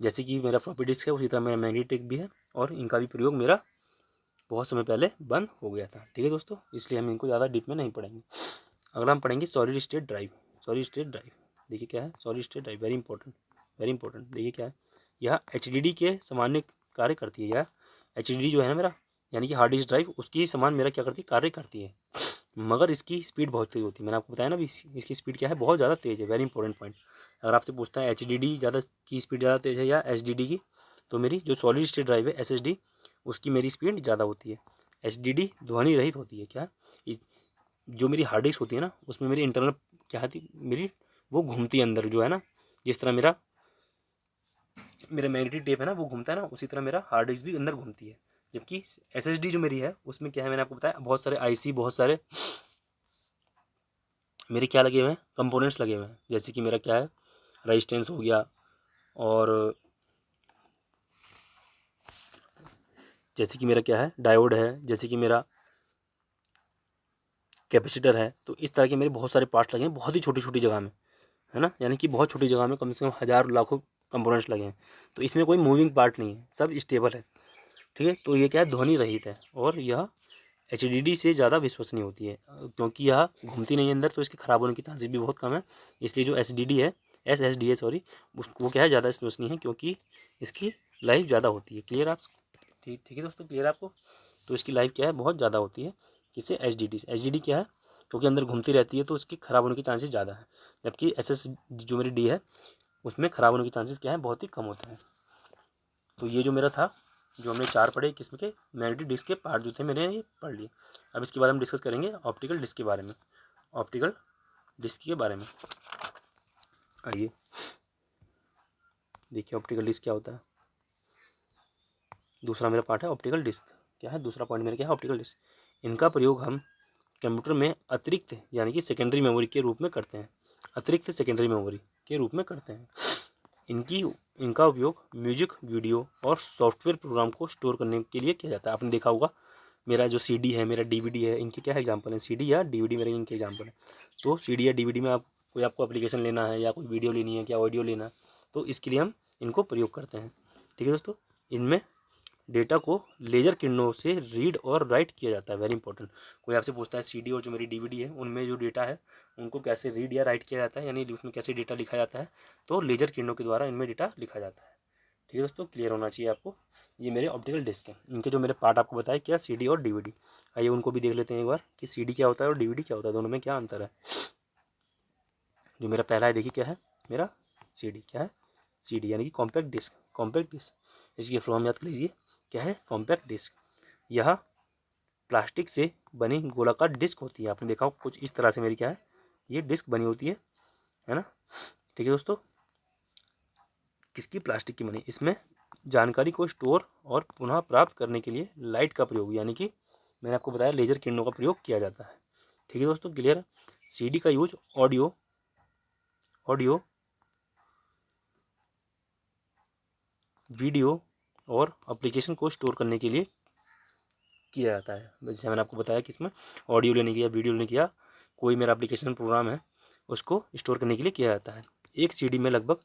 जैसे कि मेरा फ्लॉपी डिस्क है उसी तरह मेरा मैग्नेटिक भी है, और इनका भी प्रयोग मेरा बहुत समय पहले बंद हो गया था। ठीक है दोस्तों, इसलिए हम इनको ज़्यादा डीप में नहीं पढ़ेंगे। अगला हम पढ़ेंगे solid state drive. Solid state drive, देखिए क्या है solid state drive, very important, very important. देखिए क्या है, यह HDD के सामान्य कार्य करती है। यह HDD जो है ना मेरा, यानी कि हार्ड डिस्क ड्राइव, उसकी समान मेरा क्या करती है कार्य करती है, मगर इसकी स्पीड बहुत तेज़ होती है। मैंने आपको बताया ना भी इसकी स्पीड क्या है बहुत ज़्यादा तेज़ है, वेरी इंपॉर्टेंट पॉइंट। अगर आपसे पूछता है HDD ज़्यादा की स्पीड ज़्यादा तेज़ है या HDD की, तो मेरी जो सॉलिड स्टेट ड्राइव है SSD, उसकी मेरी स्पीड ज़्यादा होती है। HDD ध्वनि रहित होती है। क्या जो मेरी हार्ड डिस्क होती है ना, उसमें मेरी इंटरनल क्या होती मेरी, वो घूमती है अंदर जो है ना, जिस तरह मेरा मेरा मैग्नेटिक टेप है ना वो घूमता है ना, उसी तरह मेरा हार्ड डिस्क भी अंदर घूमती है। जबकि SSD जो मेरी है उसमें क्या है, मैंने आपको बताया बहुत सारे IC, बहुत सारे मेरे क्या लगे हुए हैं कंपोनेंट्स लगे हुए हैं। जैसे कि मेरा क्या है रेजिस्टेंस हो गया, और जैसे कि मेरा क्या है डायोड है, जैसे कि मेरा कैपेसिटर है। तो इस तरह के मेरे बहुत सारे पार्ट्स लगे हैं बहुत ही छोटी छोटी जगह में, है ना, यानी कि बहुत छोटी जगह में कम से कम हज़ार लाखों कंपोनेंट्स लगे हैं। तो इसमें कोई मूविंग पार्ट नहीं है, सब स्टेबल है। ठीक है, तो ये क्या है ध्वनि रहित है, और यह HDD से ज़्यादा विश्वसनीय होती है, क्योंकि यह घूमती नहीं है अंदर, तो इसके ख़राब होने की चांसेस भी बहुत कम है। इसलिए जो SSD है, SSD है सॉरी, वो क्या है ज़्यादा विश्वसनीय है, क्योंकि इसकी लाइफ ज़्यादा होती है। क्लियर आप, ठीक ठीक है दोस्तों, क्लियर आपको। तो इसकी लाइफ क्या है बहुत ज़्यादा होती है किससे HDD से। HDD क्या है, क्योंकि अंदर घूमती रहती है तो उसकी ख़राब होने के चांसेस ज़्यादा है, जबकि SSD जो मेरी D है उसमें ख़राब होने के चांसेस क्या है बहुत ही कम होते हैं। तो ये जो मेरा था, जो हमने 4 पढ़े किस्म के मैग्नेटिक डिस्क के पार्ट जो थे मैंने ये पढ़ लिए। अब इसके बाद हम डिस्कस करेंगे ऑप्टिकल डिस्क के बारे में। ऑप्टिकल डिस्क के बारे में आइए देखिए ऑप्टिकल डिस्क क्या होता है। दूसरा मेरा पार्ट है ऑप्टिकल डिस्क। क्या है दूसरा पॉइंट मेरा, क्या है ऑप्टिकल डिस्क। इनका प्रयोग हम कंप्यूटर में अतिरिक्त यानी कि सेकेंडरी मेमोरी के रूप में करते हैं। अतिरिक्त सेकेंडरी मेमोरी के रूप में करते हैं। इनका उपयोग म्यूजिक, वीडियो और सॉफ्टवेयर प्रोग्राम को स्टोर करने के लिए किया जाता है। आपने देखा होगा मेरा जो CD है, मेरा DVD है, इनके क्या एग्जांपल हैं, CD या DVD मेरे इनके एग्जांपल हैं। तो CD या DVD में आपको एप्लीकेशन लेना है, या कोई वीडियो लेनी है, क्या ऑडियो लेना है, तो इसके लिए हम इनको प्रयोग करते हैं। ठीक है दोस्तों, इनमें डेटा को लेजर किरणों से रीड और राइट किया जाता है, वेरी इंपॉर्टेंट। कोई आपसे पूछता है CD और जो मेरी DVD है उनमें जो डेटा है उनको कैसे रीड या राइट किया जाता है, यानी उसमें कैसे डेटा लिखा जाता है, तो लेजर किरणों के द्वारा इनमें डेटा लिखा जाता है। ठीक है दोस्तों, क्लियर होना चाहिए आपको। ये मेरे ऑप्टिकल डिस्क हैं, इनके जो मेरे पार्ट आपको बताए क्या CD और DVD। आइए उनको भी देख लेते हैं एक बार कि CD क्या होता है और DVD क्या होता है, दोनों में क्या अंतर है। जो मेरा पहला है देखिए क्या है मेरा CD, क्या है CD यानी कि कॉम्पैक्ट डिस्क। कॉम्पैक्ट डिस्क इसकी फॉर्म याद कर लीजिए, क्या है कॉम्पैक्ट डिस्क। यह प्लास्टिक से बनी गोलाकार डिस्क होती है। आपने देखा हो कुछ इस तरह से मेरी क्या है ये डिस्क बनी होती है ना। ठीक है दोस्तों, किसकी प्लास्टिक की बनी। इसमें जानकारी को स्टोर और पुनः प्राप्त करने के लिए लाइट का प्रयोग, यानी कि मैंने आपको बताया लेजर किरणों का प्रयोग किया जाता है। ठीक है दोस्तों, क्लियर। CD का यूज ऑडियो ऑडियो वीडियो और एप्लीकेशन को स्टोर करने के लिए किया जाता है। जैसे मैंने आपको बताया कि इसमें ऑडियो लेने की या वीडियो लेने की या कोई मेरा एप्लीकेशन प्रोग्राम है उसको स्टोर करने के लिए किया जाता है। एक सीडी में लगभग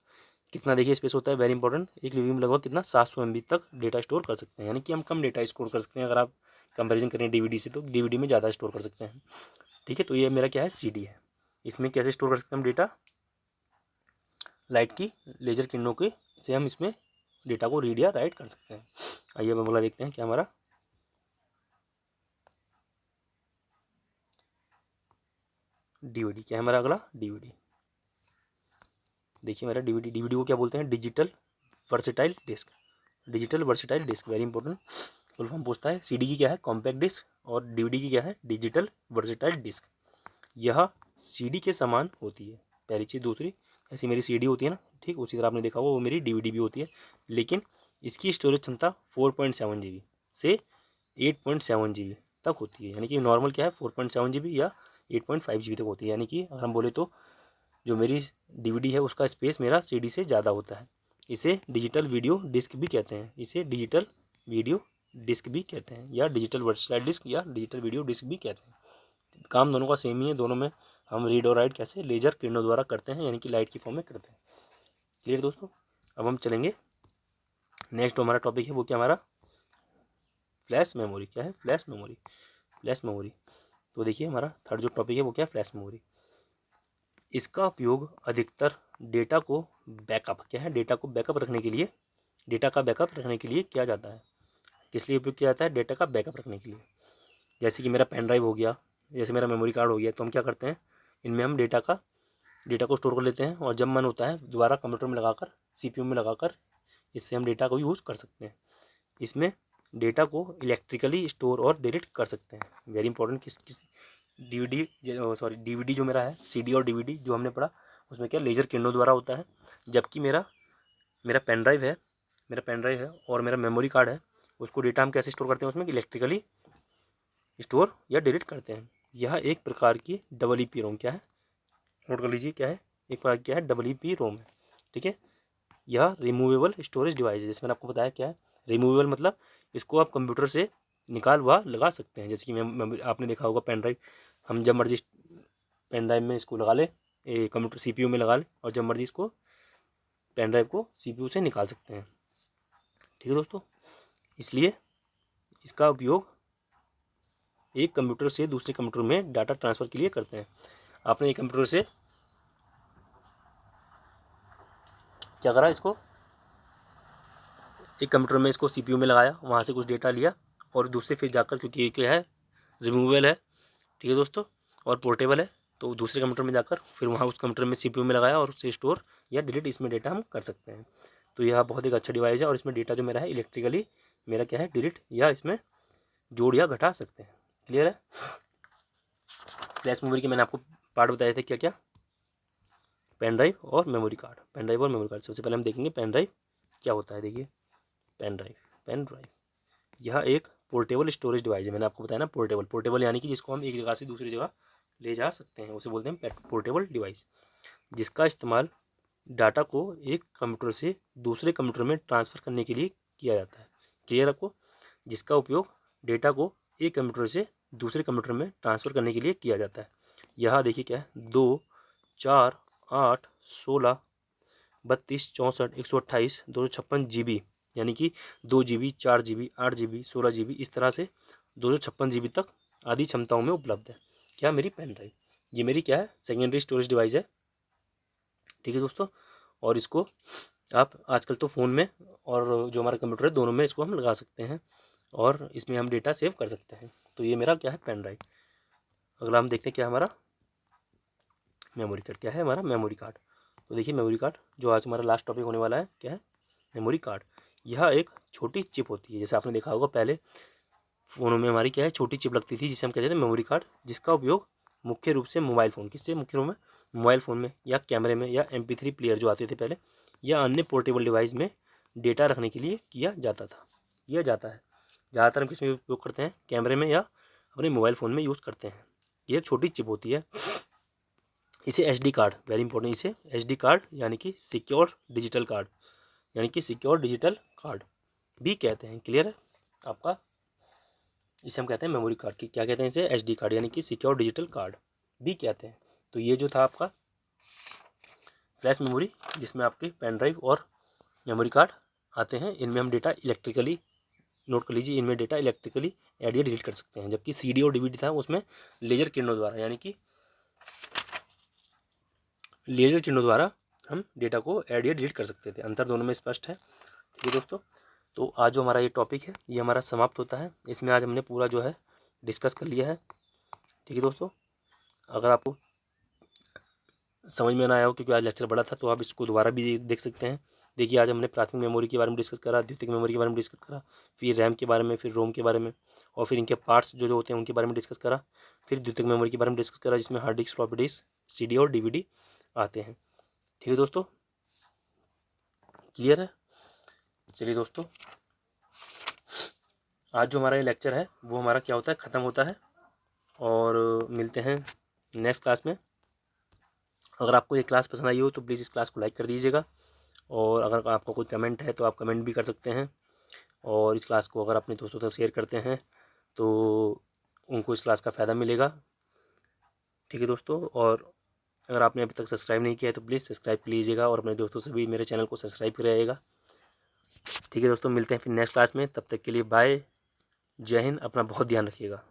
कितना देखिए स्पेस होता है, वेरी इंपॉर्टेंट, एक जीबी में लगभग कितना 700 MB तक डेटा स्टोर कर सकते हैं, यानी कि हम कम डेटा स्टोर कर सकते हैं। अगर आप कंपैरिजन करें डीवीडी से तो डीवीडी में ज़्यादा स्टोर कर सकते हैं। ठीक है, तो ये मेरा क्या है, सीडी है। इसमें कैसे स्टोर कर सकते हैं हम डेटा, लाइट की लेजर किरणों के से हम इसमें डेटा को रीड या राइट कर सकते हैं। आइए अब अगला देखते हैं क्या हमारा डीवीडी क्या है, हमारा अगला डीवीडी। देखिए मेरा डीवीडी, डीवीडी को क्या बोलते हैं, digital versatile disc. Digital versatile disc very important full form पूछता है। सीडी की क्या है, कॉम्पैक्ट डिस्क, और डीवीडी की क्या है, डिजिटल वर्सेटाइल डिस्क। यह सीडी के समान होती है, पहली चीज़। दूसरी, ऐसी मेरी सीडी होती है ना, ठीक उसी तरह आपने देखा होगा वो मेरी डीवीडी भी होती है, लेकिन इसकी स्टोरेज क्षमता 4.7 GB से 8.7 GB तक होती है। यानी कि नॉर्मल क्या है 4.7 GB या 8.5 GB तक होती है। यानी कि अगर हम बोले तो जो मेरी डीवीडी है उसका स्पेस मेरा सीडी से ज़्यादा होता है। इसे डिजिटल वीडियो डिस्क भी कहते हैं, इसे डिजिटल वीडियो डिस्क भी कहते हैं, या डिजिटल वर्चुअल डिस्क या डिजिटल वीडियो डिस्क भी कहते हैं। काम दोनों का सेम ही है, दोनों में हम रीड और राइट कैसे, लेजर किरणों द्वारा करते हैं, यानी कि लाइट की फॉर्म में करते हैं। क्लियर दोस्तों। अब हम चलेंगे नेक्स्ट हमारा टॉपिक है वो क्या, हमारा फ्लैश मेमोरी। क्या है, फ्लैश मेमोरी। फ्लैश मेमोरी, तो देखिए हमारा थर्ड जो टॉपिक है वो क्या है, फ्लैश मेमोरी। इसका उपयोग अधिकतर डेटा को बैकअप, क्या है, डेटा को बैकअप रखने के लिए, डेटा का बैकअप रखने के लिए किया जाता है। किस लिए उपयोग किया जाता है, डेटा का बैकअप रखने के लिए। जैसे कि मेरा पेन ड्राइव हो गया, जैसे मेरा मेमोरी कार्ड हो गया, तो हम क्या करते हैं, इनमें हम डेटा को स्टोर कर लेते हैं, और जब मन होता है दोबारा कंप्यूटर में लगाकर, सीपीयू में लगाकर, इससे हम डेटा को यूज़ कर सकते हैं। इसमें डेटा को इलेक्ट्रिकली स्टोर और डिलीट कर सकते हैं। Very important. किस डीवीडी जो मेरा है, सीडी और डीवीडी जो हमने पढ़ा उसमें क्या लेजर किरणों द्वारा होता है, जबकि मेरा मेरा पेन ड्राइव है, और मेरा मेमोरी कार्ड है, उसको डेटा हम कैसे स्टोर करते हैं, उसमें इलेक्ट्रिकली स्टोर या डिलीट करते हैं। यह एक प्रकार की डबल रोम, क्या है, नोट कर लीजिए, क्या है, एक प्रकार क्या है, डबल रोम है। ठीक है, यह रिमूवेबल स्टोरेज डिवाइस है। जैसे मैंने आपको बताया क्या है रिमूवेबल, मतलब इसको आप कंप्यूटर से निकाल व लगा सकते हैं। जैसे कि आपने देखा होगा पेन ड्राइव, हम जब मर्जी पेन ड्राइव में इसको लगा ले, कंप्यूटर सीपीयू में लगा ले, और जब मर्जी इसको पेन ड्राइव को सीपीयू से निकाल सकते हैं। ठीक है दोस्तों, इसलिए इसका उपयोग एक कंप्यूटर से दूसरे कंप्यूटर में डाटा ट्रांसफ़र के लिए करते हैं। आपने एक कंप्यूटर से क्या करा, इसको एक कंप्यूटर में इसको सीपीयू में लगाया, वहाँ से कुछ डेटा लिया, और दूसरे फिर जाकर, क्योंकि ये क्या है रिमूवेबल है, ठीक है दोस्तों, और पोर्टेबल है, तो दूसरे कंप्यूटर में जाकर फिर वहाँ उस कंप्यूटर में सीपीयू में लगाया, और उससे स्टोर या डिलीट इसमें डेटा हम कर सकते हैं। तो यह बहुत एक अच्छा डिवाइस है, और इसमें डेटा जो मेरा है इलेक्ट्रिकली मेरा क्या है डिलीट या इसमें जोड़ या घटा सकते हैं। क्लियर है। फ्लैश मेमोरी के मैंने आपको पार्ट बताए थे क्या क्या, पेन ड्राइव और मेमोरी कार्ड। पेन ड्राइव और मेमोरी कार्ड, सबसे पहले हम देखेंगे पेन ड्राइव क्या होता है। देखिए पेन ड्राइव यह एक पोर्टेबल स्टोरेज डिवाइस है। मैंने आपको बताया ना, पोर्टेबल यानी कि जिसको हम एक जगह से दूसरी जगह ले जा सकते हैं, उसे बोलते हैं पोर्टेबल डिवाइस, जिसका इस्तेमाल डाटा को एक कंप्यूटर से दूसरे कंप्यूटर में ट्रांसफ़र करने के लिए किया जाता है। क्लियर आपको, जिसका उपयोग डेटा को एक कंप्यूटर से दूसरे कंप्यूटर में ट्रांसफ़र करने के लिए किया जाता है। यहाँ देखिए क्या है, 2, 4, 8, 16, 32, 64, 128, 256 GB, यानी कि 2 GB, 4 GB, 8 GB, 16 GB, इस तरह से 256 GB तक आदि क्षमताओं में उपलब्ध है। क्या, मेरी पेन ड्राइव। ये मेरी क्या है, सेकेंडरी स्टोरेज डिवाइस है। ठीक है दोस्तों, और इसको आप आजकल तो फ़ोन में और जो हमारा कंप्यूटर है दोनों में इसको हम लगा सकते हैं, और इसमें हम डेटा सेव कर सकते हैं। तो ये मेरा क्या है, पेन ड्राइव। अगला हम देखते हैं क्या, हमारा मेमोरी कार्ड। क्या है, हमारा मेमोरी कार्ड। तो देखिए मेमोरी कार्ड जो आज हमारा लास्ट टॉपिक होने वाला है, क्या है, मेमोरी कार्ड। यह एक छोटी चिप होती है, जैसे आपने देखा होगा पहले फ़ोनों में हमारी क्या है, छोटी चिप लगती थी, जिसे हम कहते थे मेमोरी कार्ड, जिसका उपयोग मुख्य रूप से मोबाइल फ़ोन, किससे मुख्य रूप में, मोबाइल फ़ोन में, या कैमरे में, या MP3 प्लेयर जो आते थे पहले, या अन्य पोर्टेबल डिवाइस में डेटा रखने के लिए किया जाता है। ज़्यादातर हम किसमें उपयोग करते हैं, कैमरे में या अपने मोबाइल फ़ोन में यूज़ करते हैं। ये छोटी चिप होती है। इसे SD कार्ड, वेरी इंपॉर्टेंट, इसे SD कार्ड यानी कि सिक्योर डिजिटल कार्ड, यानी कि सिक्योर डिजिटल कार्ड भी कहते हैं। क्लियर है आपका? इसे हम कहते हैं मेमोरी कार्ड की, क्या कहते हैं इसे? SD कार्ड, यानी कि सिक्योर डिजिटल कार्ड भी कहते हैं। तो ये जो था आपका फ्लैश मेमोरी, जिसमें आपके पेन ड्राइव और मेमोरी कार्ड आते हैं, इनमें हम डेटा इलेक्ट्रिकली, नोट कर लीजिए, इनमें डेटा इलेक्ट्रिकली ऐड या डिलीट कर सकते हैं। जबकि CD और DVD था उसमें लेजर किरणों द्वारा, यानी कि लेजर किरणों द्वारा हम डेटा को ऐड या डिलीट कर सकते थे। अंतर दोनों में स्पष्ट है। ठीक है दोस्तों, तो आज जो हमारा ये टॉपिक है ये हमारा समाप्त होता है। इसमें आज हमने पूरा जो है डिस्कस कर लिया है। ठीक है दोस्तों, अगर आपको समझ में ना आया हो क्योंकि आज लेक्चर बड़ा था, तो आप इसको दोबारा भी देख सकते हैं। देखिए, आज हमने प्राथमिक मेमोरी के बारे में डिस्कस करा, द्वितीयक मेमोरी के बारे में डिस्कस करा, फिर रैम के बारे में, फिर रोम के बारे में, और फिर इनके पार्ट्स जो जो होते हैं उनके बारे में डिस्कस करा। फिर द्वितीयक मेमोरी के बारे में डिस्कस करा, जिसमें hard disk, floppy disk, CD और DVD आते हैं। ठीक है दोस्तों, क्लियर है? चलिए दोस्तों, आज जो हमारा ये लेक्चर है वो हमारा क्या होता है, ख़त्म होता है, और मिलते हैं नेक्स्ट क्लास में। अगर आपको ये क्लास पसंद आई हो तो प्लीज़ इस क्लास को लाइक कर दीजिएगा, और अगर आपका कोई कमेंट है तो आप कमेंट भी कर सकते हैं। और इस क्लास को अगर अपने दोस्तों तक शेयर करते हैं तो उनको इस क्लास का फ़ायदा मिलेगा। ठीक है दोस्तों, और अगर आपने अभी तक सब्सक्राइब नहीं किया है तो प्लीज़ सब्सक्राइब कर लीजिएगा, और अपने दोस्तों से भी मेरे चैनल को सब्सक्राइब कराइएगा। ठीक है दोस्तों, मिलते हैं फिर नेक्स्ट क्लास में। तब तक के लिए बाय, जय हिंद, अपना बहुत ध्यान रखिएगा।